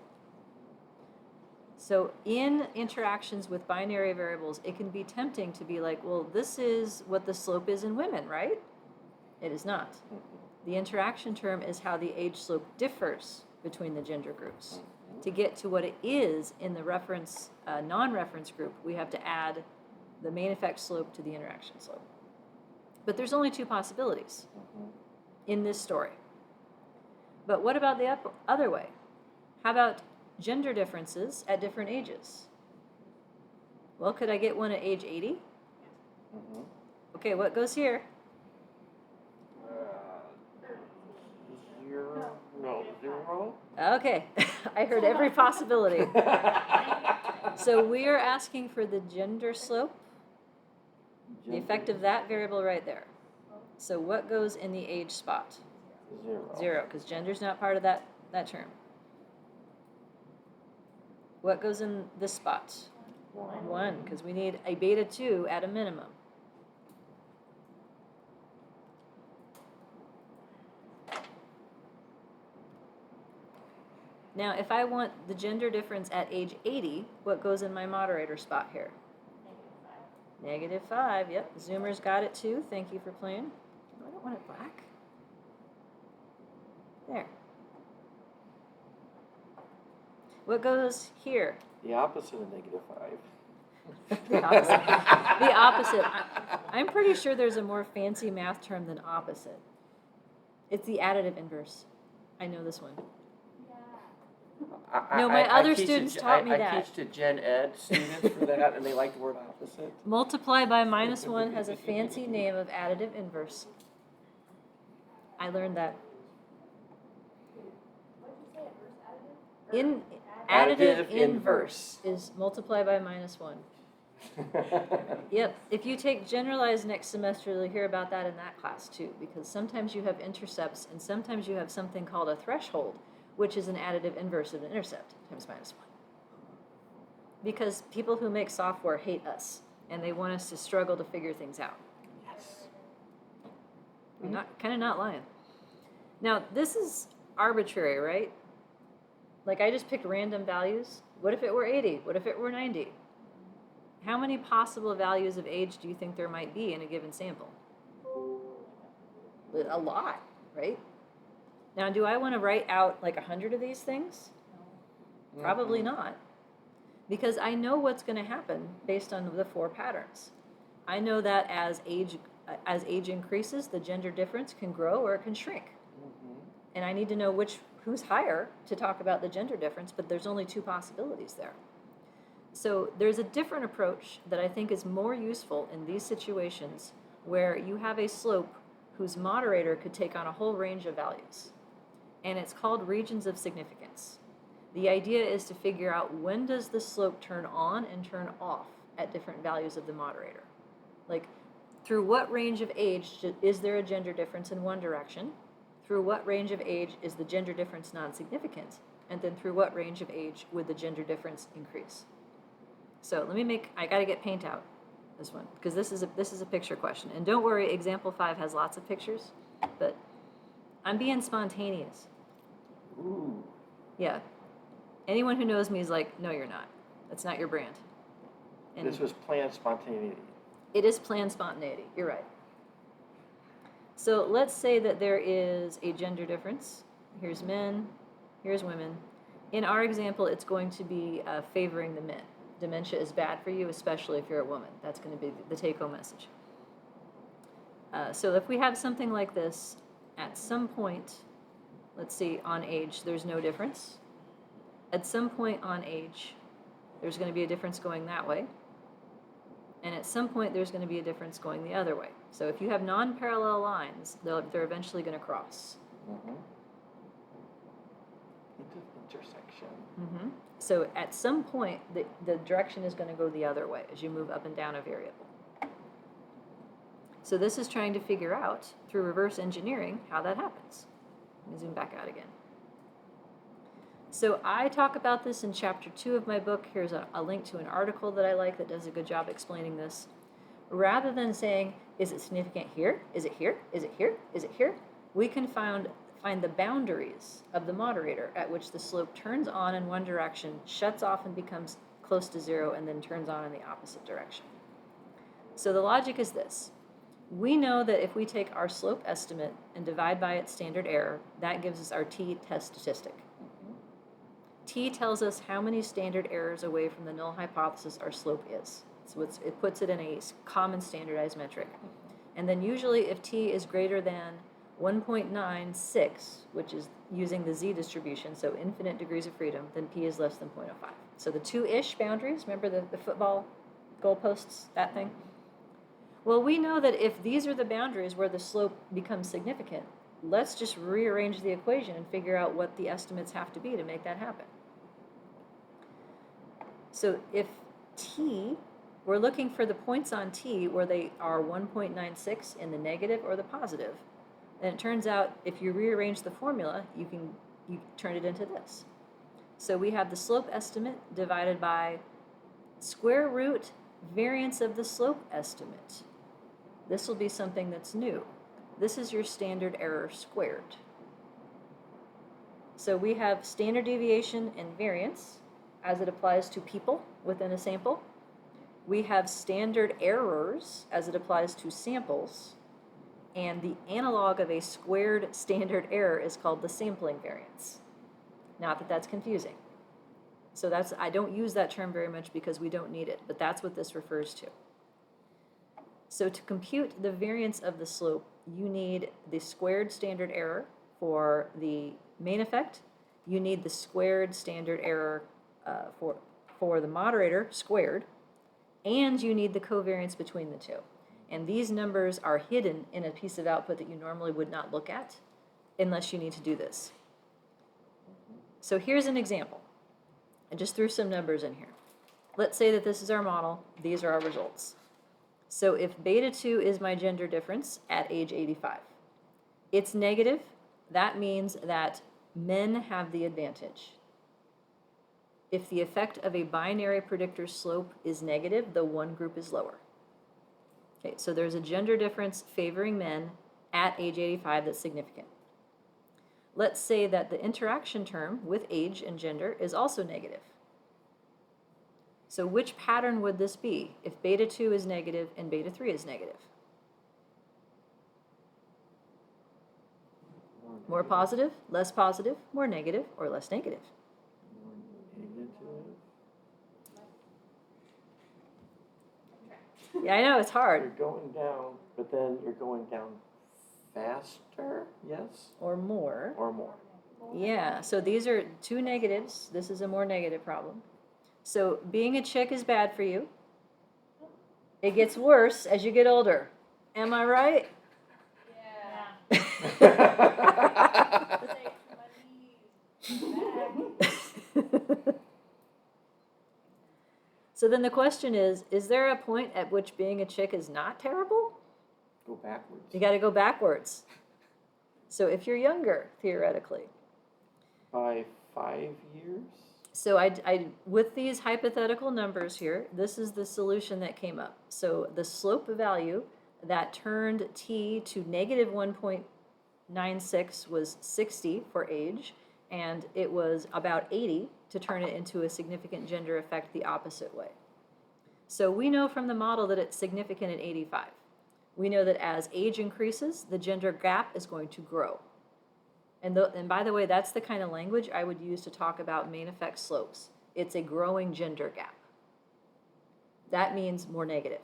So in interactions with binary variables, it can be tempting to be like, well, this is what the slope is in women, right? It is not. The interaction term is how the age slope differs between the gender groups. To get to what it is in the reference, non-reference group, we have to add the main effect slope to the interaction slope. But there's only two possibilities in this story. But what about the other way? How about gender differences at different ages? Well, could I get one at age 80? Mm-hmm. Okay, what goes here? 0. No, 0. Okay, I heard every possibility. So we are asking for the gender slope, the effect of that variable right there. So what goes in the age spot? 0. 0, because gender's not part of that term. What goes in this spot? 1, because we need a beta 2 at a minimum. Now, if I want the gender difference at age 80, what goes in my moderator spot here? -5. -5, yep. Zoomer's got it too. Thank you for playing. I don't want it black. There. What goes here? The opposite of -5. The opposite. The opposite. I'm pretty sure there's a more fancy math term than opposite. It's the additive inverse. I know this one. Yeah. No, my other teach students taught me I that. teach to gen ed students for that, and they like the word opposite. Multiply by -1 has a fancy name of additive inverse. I learned that. What did you say, adverse additive? In Additive additive inverse is multiply by -1. Yep. If you take generalized next semester, you'll hear about that in that class too, because sometimes you have intercepts and sometimes you have something called a threshold, which is an additive inverse of an intercept times -1. Because people who make software hate us and they want us to struggle to figure things out. Yes. I'm not lying. Now, this is arbitrary, right? Like I just picked random values. What if it were 80? What if it were 90? How many possible values of age do you think there might be in a given sample? A lot, right? Now, do I want to write out like 100 of these things? Probably not. Because I know what's going to happen based on the 4 patterns. I know that as age increases, the gender difference can grow or it can shrink. And I need to know who's higher to talk about the gender difference, but there's only 2 possibilities there. So there's a different approach that I think is more useful in these situations where you have a slope whose moderator could take on a whole range of values. And it's called regions of significance. The idea is to figure out when does the slope turn on and turn off at different values of the moderator. Like, through what range of age is there a gender difference in one direction? Through what range of age is the gender difference non-significant? And then through what range of age would the gender difference increase? So I gotta get paint out, this one, because this is a picture question. And don't worry, example 5 has lots of pictures, but I'm being spontaneous. Ooh. Yeah. Anyone who knows me is like, no, you're not. That's not your brand. And This was planned spontaneity. it is planned spontaneity. You're right. So let's say that there is a gender difference. Here's men, here's women. In our example, it's going to be favoring the men. Dementia is bad for you, especially if you're a woman. That's going to be the take-home message. So if we have something like this, at some point, let's see, on age, there's no difference. At some point on age, there's going to be a difference going that way. And at some point, there's going to be a difference going the other way. So if you have non-parallel lines, they're eventually going to cross. Intersection. Mm-hmm. So at some point, the direction is going to go the other way as you move up and down a variable. So this is trying to figure out, through reverse engineering, how that happens. Let me zoom back out again. So I talk about this in chapter 2 of my book. Here's a link to an article that I like that does a good job explaining this. Rather than saying, is it significant here? Is it here? Is it here? Is it here? We can find the boundaries of the moderator at which the slope turns on in one direction, shuts off and becomes close to 0, and then turns on in the opposite direction. So the logic is this. We know that if we take our slope estimate and divide by its standard error, that gives us our t-test statistic. T tells us how many standard errors away from the null hypothesis our slope is. So it puts it in a common standardized metric. And then usually if t is greater than 1.96, which is using the z distribution, so infinite degrees of freedom, then p is less than 0.05. So the 2-ish boundaries, remember the football goalposts, that thing? Well, we know that if these are the boundaries where the slope becomes significant, let's just rearrange the equation and figure out what the estimates have to be to make that happen. So if t, we're looking for the points on t where they are 1.96 in the negative or the positive. And it turns out if you rearrange the formula, you turn it into this. So we have the slope estimate divided by square root variance of the slope estimate. This will be something that's new. This is your standard error squared. So we have standard deviation and variance as it applies to people within a sample. We have standard errors as it applies to samples. And the analog of a squared standard error is called the sampling variance. Not that that's confusing. So I don't use that term very much because we don't need it, but that's what this refers to. So to compute the variance of the slope, you need the squared standard error for the main effect. You need the squared standard error for the moderator squared, and you need the covariance between the two. And these numbers are hidden in a piece of output that you normally would not look at unless you need to do this. So here's an example. I just threw some numbers in here. Let's say that this is our model. These are our results. So if beta 2 is my gender difference at age 85, it's negative. That means that men have the advantage. If the effect of a binary predictor slope is negative, the one group is lower. Okay, so there's a gender difference favoring men at age 85 that's significant. Let's say that the interaction term with age and gender is also negative. So which pattern would this be if beta 2 is negative and beta 3 is negative? More positive, less positive, more negative, or less negative? Yeah, I know, it's hard. You're going down, but then you're going down faster, yes? Or more. Or more. Yeah, so these are two negatives. This is a more negative problem. So being a chick is bad for you. It gets worse as you get older. Am I right? Yeah. So then the question is there a point at which being a chick is not terrible? Go backwards. You got to go backwards. So if you're younger, theoretically. By 5 years? So with these hypothetical numbers here, this is the solution that came up. So the slope value that turned t to negative 1.96 was 60 for age, and it was about 80 to turn it into a significant gender effect the opposite way. So we know from the model that it's significant at 85. We know that as age increases, the gender gap is going to grow. And by the way, that's the kind of language I would use to talk about main effect slopes. It's a growing gender gap. That means more negative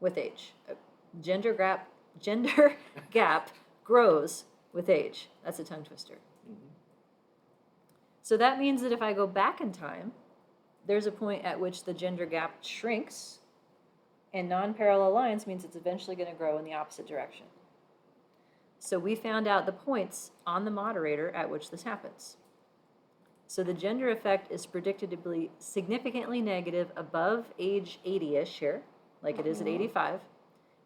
with age. Gender gap grows with age. That's a tongue twister. Mm-hmm. So that means that if I go back in time, there's a point at which the gender gap shrinks, and non-parallel lines means it's eventually going to grow in the opposite direction. So we found out the points on the moderator at which this happens. So the gender effect is predicted to be significantly negative above age 80-ish here, like it is at 85.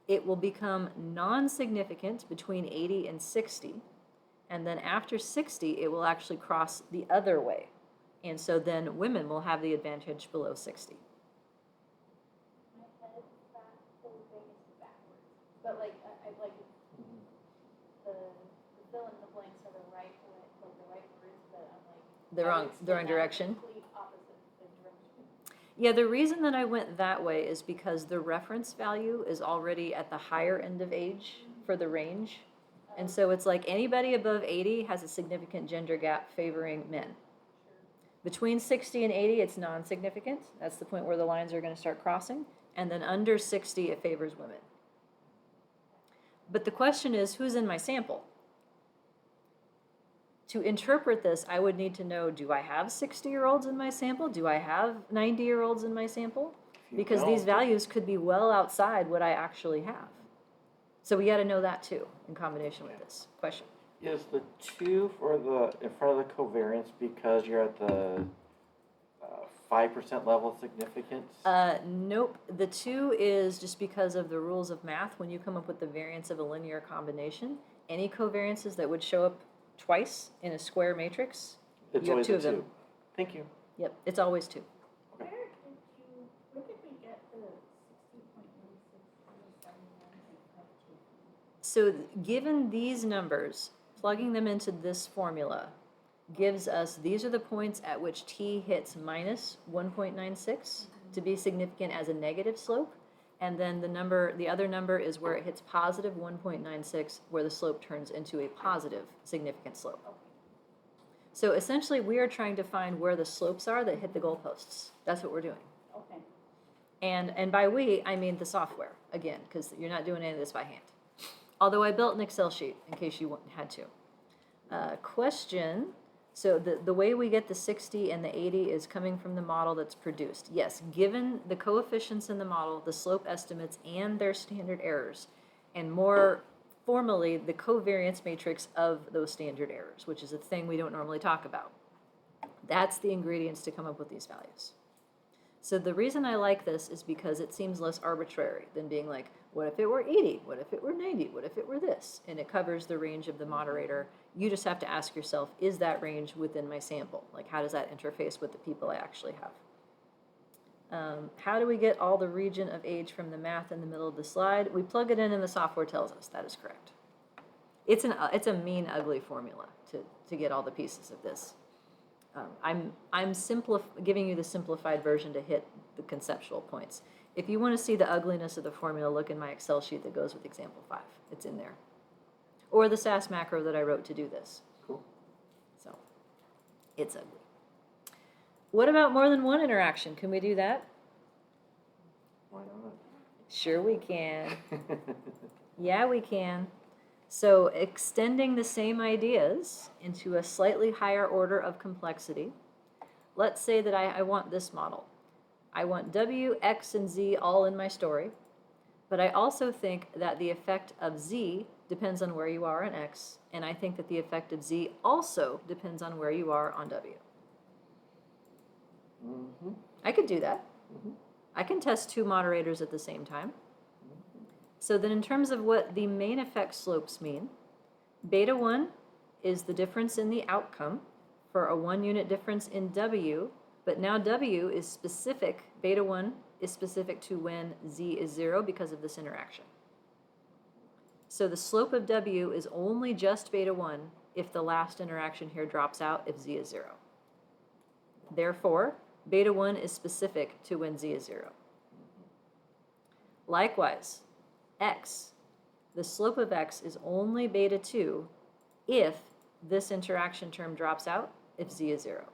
It will become non-significant between 80 and 60. And then after 60, it will actually cross the other way. And so then women will have the advantage below 60. My head is back, whole thing is backwards. But like, I like the fill in the blanks are the right way, like the right words, but I'm like. The I wrong, would the wrong spin that direction. Complete opposite direction. Yeah, the reason that I went that way is because the reference value is already at the higher end of age for the range. And so it's like anybody above 80 has a significant gender gap favoring men. Between 60 and 80, it's non-significant. That's the point where the lines are going to start crossing. And then under 60, it favors women. But the question is, who's in my sample? To interpret this, I would need to know, do I have 60-year-olds in my sample? Do I have 90-year-olds in my sample? Because these values could be well outside what I actually have. So we got to know that too, in combination with this question. Is the 2 for the in front of the covariance because you're at the 5% level significance? Nope. The 2 is just because of the rules of math. When you come up with the variance of a linear combination, any covariances that would show up twice in a square matrix, It's you have always 2 a of them. 2. Thank you. Yep, it's always 2. Where did we get the 60.16 So given these numbers, plugging them into this formula gives us, these are the points at which t hits minus 1.96 to be significant as a negative slope. And then the other number is where it hits positive 1.96, where the slope turns into a positive significant slope. So essentially, we are trying to find where the slopes are that hit the goalposts. That's what we're doing. Okay. And by we, I mean the software, again, because you're not doing any of this by hand. Although I built an Excel sheet in case you had to. Question, so the way we get the 60 and the 80 is coming from the model that's produced. Yes, given the coefficients in the model, the slope estimates, and their standard errors, and more formally, the covariance matrix of those standard errors, which is a thing we don't normally talk about. That's the ingredients to come up with these values. So the reason I like this is because it seems less arbitrary than being like, what if it were 80? What if it were 90? What if it were this? And it covers the range of the moderator. You just have to ask yourself, is that range within my sample? Like, how does that interface with the people I actually have? How do we get all the region of age from the math in the middle of the slide? We plug it in and the software tells us. That is correct. It's a mean, ugly formula to get all the pieces of this. I'm giving you the simplified version to hit the conceptual points. If you want to see the ugliness of the formula, look in my Excel sheet that goes with example 5. It's in there. Or the SAS macro that I wrote to do this. Cool. So, it's ugly. What about more than one interaction? Can we do that? Why not? Sure we can. Yeah, we can. So extending the same ideas into a slightly higher order of complexity. Let's say that I want this model. I want W, X, and Z all in my story, but I also think that the effect of Z depends on where you are on X, and I think that the effect of Z also depends on where you are on W. Mm-hmm. I could do that. Mhm. I can test 2 moderators at the same time. So then in terms of what the main effect slopes mean, beta 1 is the difference in the outcome for a 1 unit difference in W, but now W is specific, beta 1 is specific to when Z is 0 because of this interaction. So the slope of W is only just beta 1 if the last interaction here drops out if Z is 0. Therefore, beta 1 is specific to when Z is 0. Likewise, X, the slope of X is only beta 2 if this interaction term drops out if Z is 0.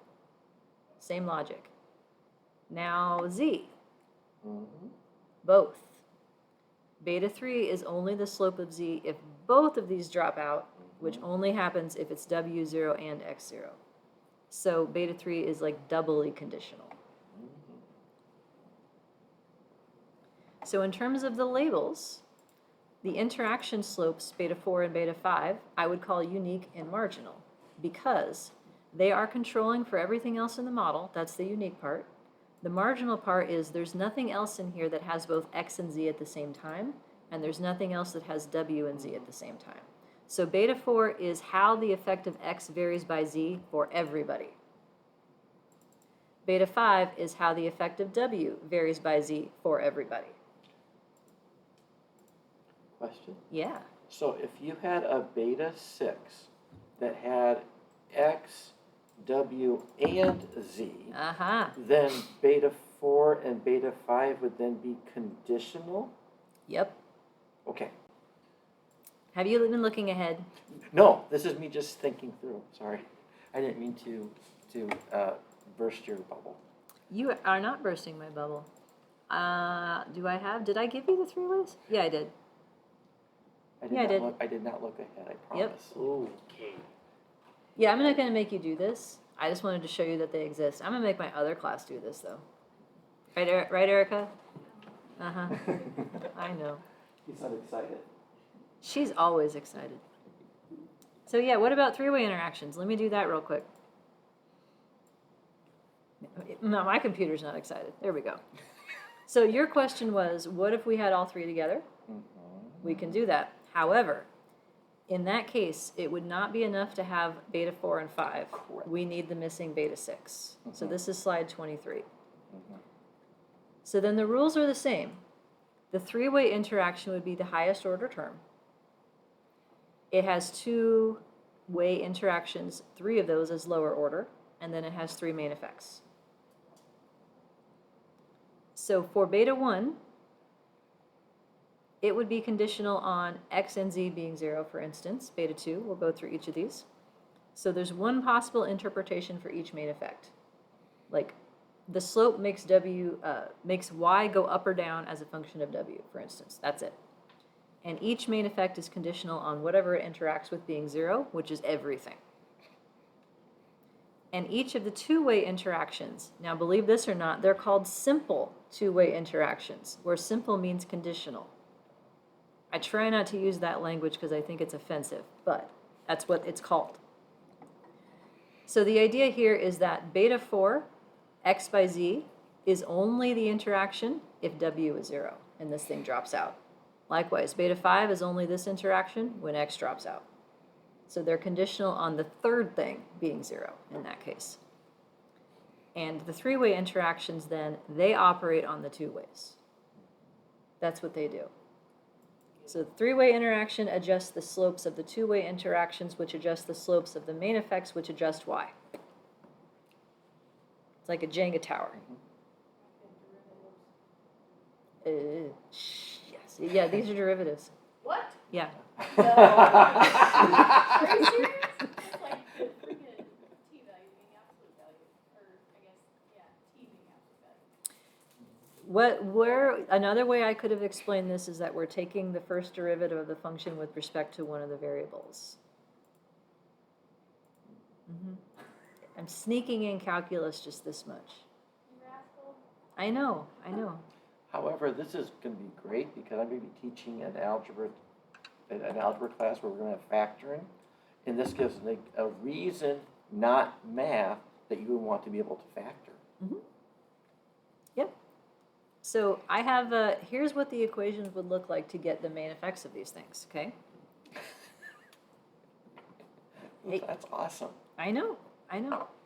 Same logic. Now Z, Mm-hmm. both. Beta 3 is only the slope of Z if both of these drop out, which only happens if it's W0 and X0. So beta 3 is like doubly conditional. So in terms of the labels, the interaction slopes, beta 4 and beta 5, I would call unique and marginal because they are controlling for everything else in the model. That's the unique part. The marginal part is there's nothing else in here that has both X and Z at the same time, and there's nothing else that has W and Z at the same time. So beta 4 is how the effect of X varies by Z for everybody. Beta 5 is how the effect of W varies by Z for everybody. Question? Yeah. So if you had a beta 6 that had X, W, and Z, Uh-huh. then beta 4 and beta 5 would then be conditional? Yep. Okay. Have you been looking ahead? No, this is me just thinking through. Sorry. I didn't mean to burst your bubble. You are not bursting my bubble. Did I give you the 3 ways? Yeah, I did. I did. I did not look ahead, I Yep. promise. Okay. Yeah, I'm not going to make you do this. I just wanted to show you that they exist. I'm going to make my other class do this, though. Right, Erica? Uh-huh. I know. You sound excited. She's always excited. So yeah, what about 3-way interactions? Let me do that real quick. No, my computer's not excited. There we go. So your question was, what if we had all 3 together? We can do that. However, in that case, it would not be enough to have beta 4 and 5. Correct. We need the missing beta 6. So this is slide 23. Mhm. So then the rules are the same. The 3-way interaction would be the highest order term. It has 2-way interactions, 3 of those as lower order, and then it has 3 main effects. So for beta 1, it would be conditional on x and z being 0, for instance, beta 2. We'll go through each of these. So there's one possible interpretation for each main effect. Like, the slope makes makes y go up or down as a function of w, for instance. That's it. And each main effect is conditional on whatever it interacts with being 0, which is everything. And each of the two-way interactions, now believe this or not, they're called simple two-way interactions, where simple means conditional. I try not to use that language because I think it's offensive, but that's what it's called. So the idea here is that beta 4, x by z, is only the interaction if w is 0, and this thing drops out. Likewise, beta 5 is only this interaction when x drops out. So they're conditional on the third thing being 0 in that case. And the three-way interactions then, they operate on the two ways. That's what they do. So the three-way interaction adjusts the slopes of the two-way interactions, which adjust the slopes of the main effects, which adjust y. It's like a Jenga tower. Yes. Yeah, these are derivatives. What? Yeah. No. Are you serious? It's like the freaking t value being absolute value, or I guess, yeah, t being absolute value. Another way I could have explained this is that we're taking the first derivative of the function with respect to one of the variables. I'm sneaking in calculus just this much. You rascal. I know. However, this is going to be great because I'm going to be teaching an algebra class where we're going to have factoring. And this gives a reason, not math, that you would want to be able to factor. Yep. So I have, here's what the equations would look like to get the main effects of these things, okay? That's awesome. I know.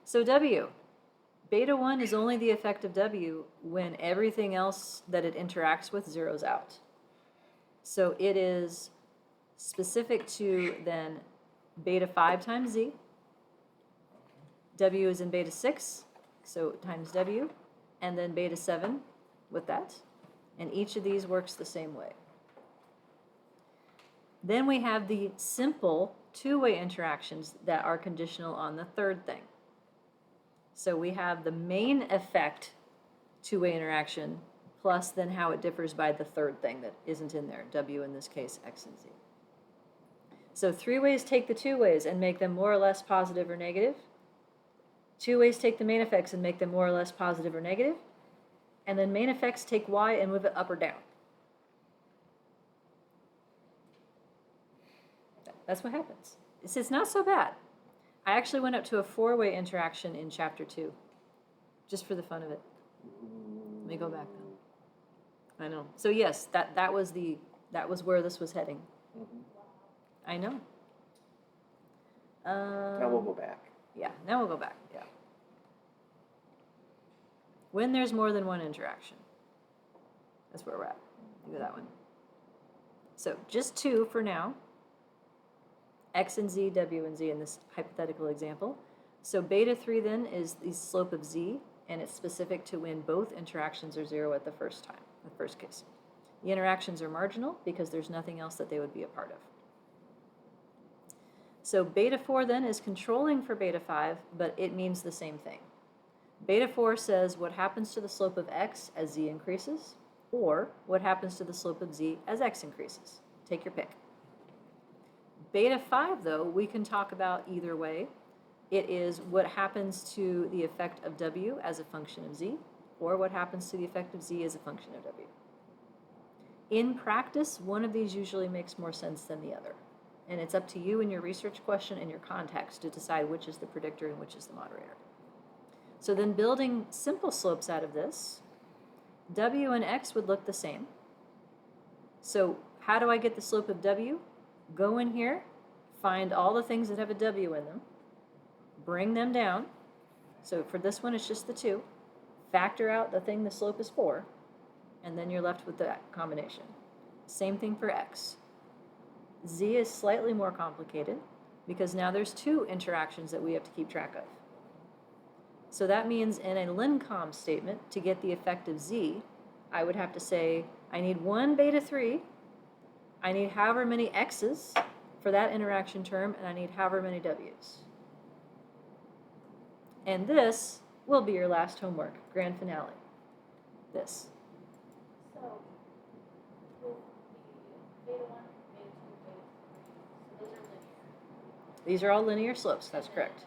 So W, beta 1 is only the effect of W when everything else that it interacts with zeroes out. So it is specific to then beta 5 times Z. W is in beta 6, so times W, and then beta 7 with that. And each of these works the same way. Then we have the simple two-way interactions that are conditional on the third thing. So we have the main effect two-way interaction plus then how it differs by the third thing that isn't in there, W in this case, X and Z. So three ways take the two ways and make them more or less positive or negative. Two ways take the main effects and make them more or less positive or negative. And then main effects take Y and move it up or down. That's what happens. It's not so bad. I actually went up to a four-way interaction in chapter 2, just for the fun of it. Let me go back then. I know. So yes, that was where this was heading. I know. Now we'll go back. Yeah, now we'll go back, yeah. When there's more than one interaction. That's where we're at. Look at that one. So just 2 for now. X and Z, W and Z in this hypothetical example. So beta 3 then is the slope of Z, and it's specific to when both interactions are 0 at the first time, the first case. The interactions are marginal because there's nothing else that they would be a part of. So beta 4 then is controlling for beta 5, but it means the same thing. Beta 4 says what happens to the slope of X as Z increases, or what happens to the slope of Z as X increases. Take your pick. Beta 5, though, we can talk about either way. It is what happens to the effect of W as a function of Z, or what happens to the effect of Z as a function of W. In practice, one of these usually makes more sense than the other. And it's up to you and your research question and your context to decide which is the predictor and which is the moderator. So then building simple slopes out of this, W and X would look the same. So how do I get the slope of W? Go in here, find all the things that have a W in them, bring them down. So for this one, it's just the 2. Factor out the thing the slope is for, and then you're left with that combination. Same thing for X. Z is slightly more complicated because now there's 2 interactions that we have to keep track of. So that means in a Lincom statement, to get the effect of Z, I would have to say, I need one beta 3 I need however many X's for that interaction term, and I need however many W's. And this will be your last homework, grand finale. This. So, with the beta 1, beta 2, beta 3, so those are linear. These are all linear slopes, that's correct.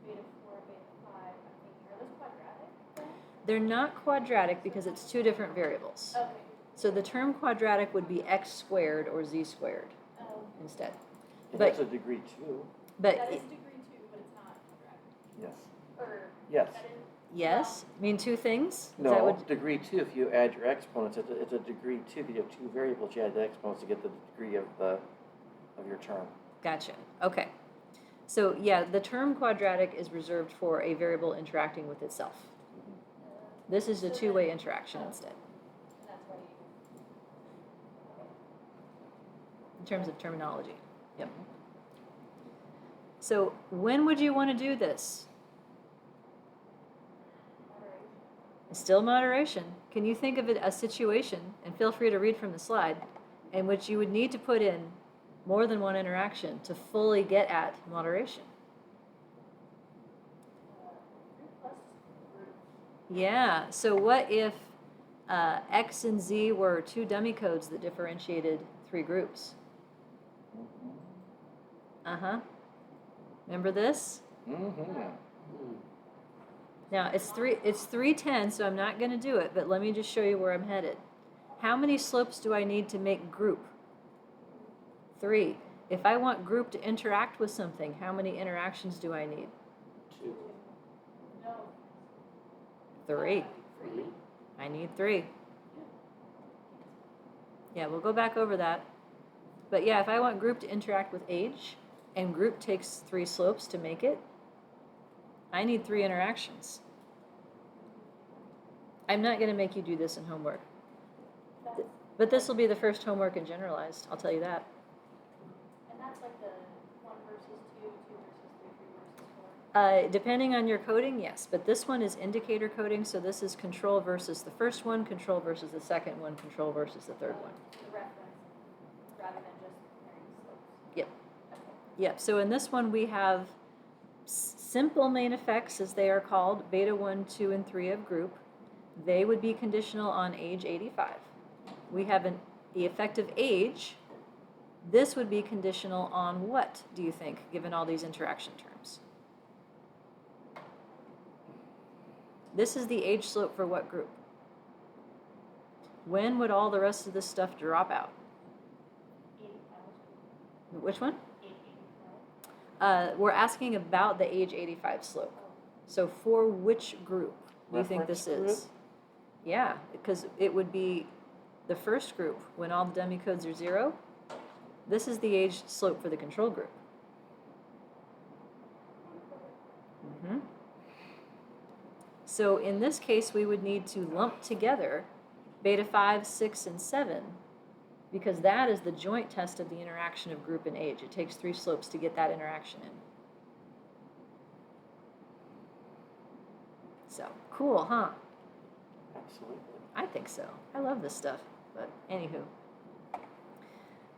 Beta 4, beta 5, I'm thinking, are those quadratic then? They're not quadratic because it's two different variables. Okay. So the term quadratic would be x squared or z squared Oh, instead. And But- that's a degree 2. But that is degree 2, but it's not quadratic. Yes. Or, Yes. that is, yes, mean two things? Is that No, what- degree 2, if you add your exponents, it's a degree 2, because you have two variables, you add the exponents to get the degree of your term. Gotcha. Okay. So yeah, the term quadratic is reserved for a variable interacting with itself. This is a So two-way then- interaction instead, and that's why you, in terms of terminology. Yep. So when would you want to do this? moderation. Still moderation. Can you think of a situation, and feel free to read from the slide, in which you would need to put in more than one interaction to fully get at moderation? 3 plus group. Yeah, so what if X and Z were two dummy codes that differentiated three groups? Uh-huh. Remember this? Mm-hmm. Hmm. Now, it's 310, so I'm not going to do it, but let me just show you where I'm headed. How many slopes do I need to make group? 3. If I want group to interact with something, how many interactions do I need? 2. No. 3. 3. I need 3. Yeah, we'll go back over that. But yeah, if I want group to interact with age, and group takes 3 slopes to make it, I need 3 interactions. I'm not going to make you do this in homework. That's, But this will be the first homework in generalized, I'll tell you that. and that's like the 1 versus 2, 2 versus 3, 3 versus 4. Depending on your coding, yes, but this one is indicator coding, so this is control versus the first one, control versus the second one, control versus the third one. The reference, rather than just comparing slopes. Yep. Okay. Yep, so in this one we have simple main effects, as they are called, beta 1, 2, and 3 of group. They would be conditional on age 85. We have the effective age. This would be conditional on what, do you think, given all these interaction terms? This is the age slope for what group? When would all the rest of this stuff drop out? 85. Which one? 85. We're asking about the age 85 slope. So for which group do you think Reference this is? group? Yeah, because it would be the first group when all the demicodes are 0. This is the age slope for the control group. Mhm. So in this case, we would need to lump together beta 5, 6, and 7, because that is the joint test of the interaction of group and age. It takes 3 slopes to get that interaction in. So, cool, huh? Absolutely. I think so. I love this stuff. But anywho,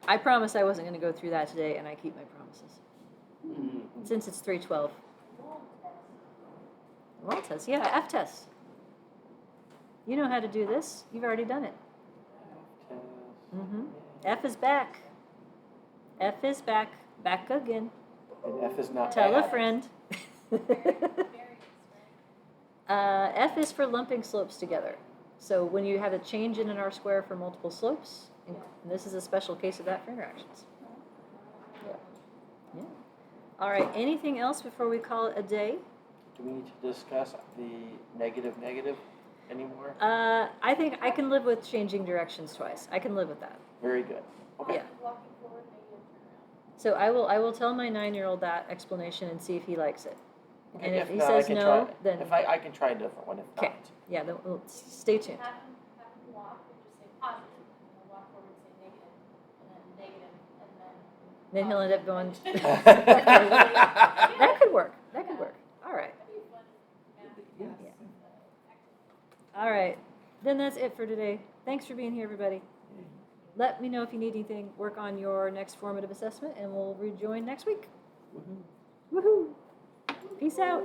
I promised I wasn't going to go through that today, and I keep my promises. Hmm. Since it's 312. Wall test, yeah, F test. You know how to do this. You've already done it. Test. Mm-hmm. F is back. F is back. Back again. And F is not Tell a add. friend. Variance, right? F is for lumping slopes together. So when you have a change in an R square for multiple slopes, and this is a special case of that for interactions. Yeah. All right, anything else before we call it a day? Do we need to discuss the negative anymore? I think I can live with changing directions twice. I can live with that. Very good. Okay. Yeah. Walking forward, negative turnaround. So I will tell my 9-year-old that explanation and see if he likes it. Okay, And if he not, says I can no, try, then if I can try a different one. If okay. not, Yeah, then we'll stay tuned. Have him walk and just say positive, and then walk forward and say negative, and then negative, and then. Then he'll end up going. positive. That could work. That could work. All right. That'd be fun. Yes. All right. Then that's it for today. Thanks for being here, everybody. let me know if you need anything, work on your next formative assessment, and we'll rejoin next week. Woohoo! Peace out.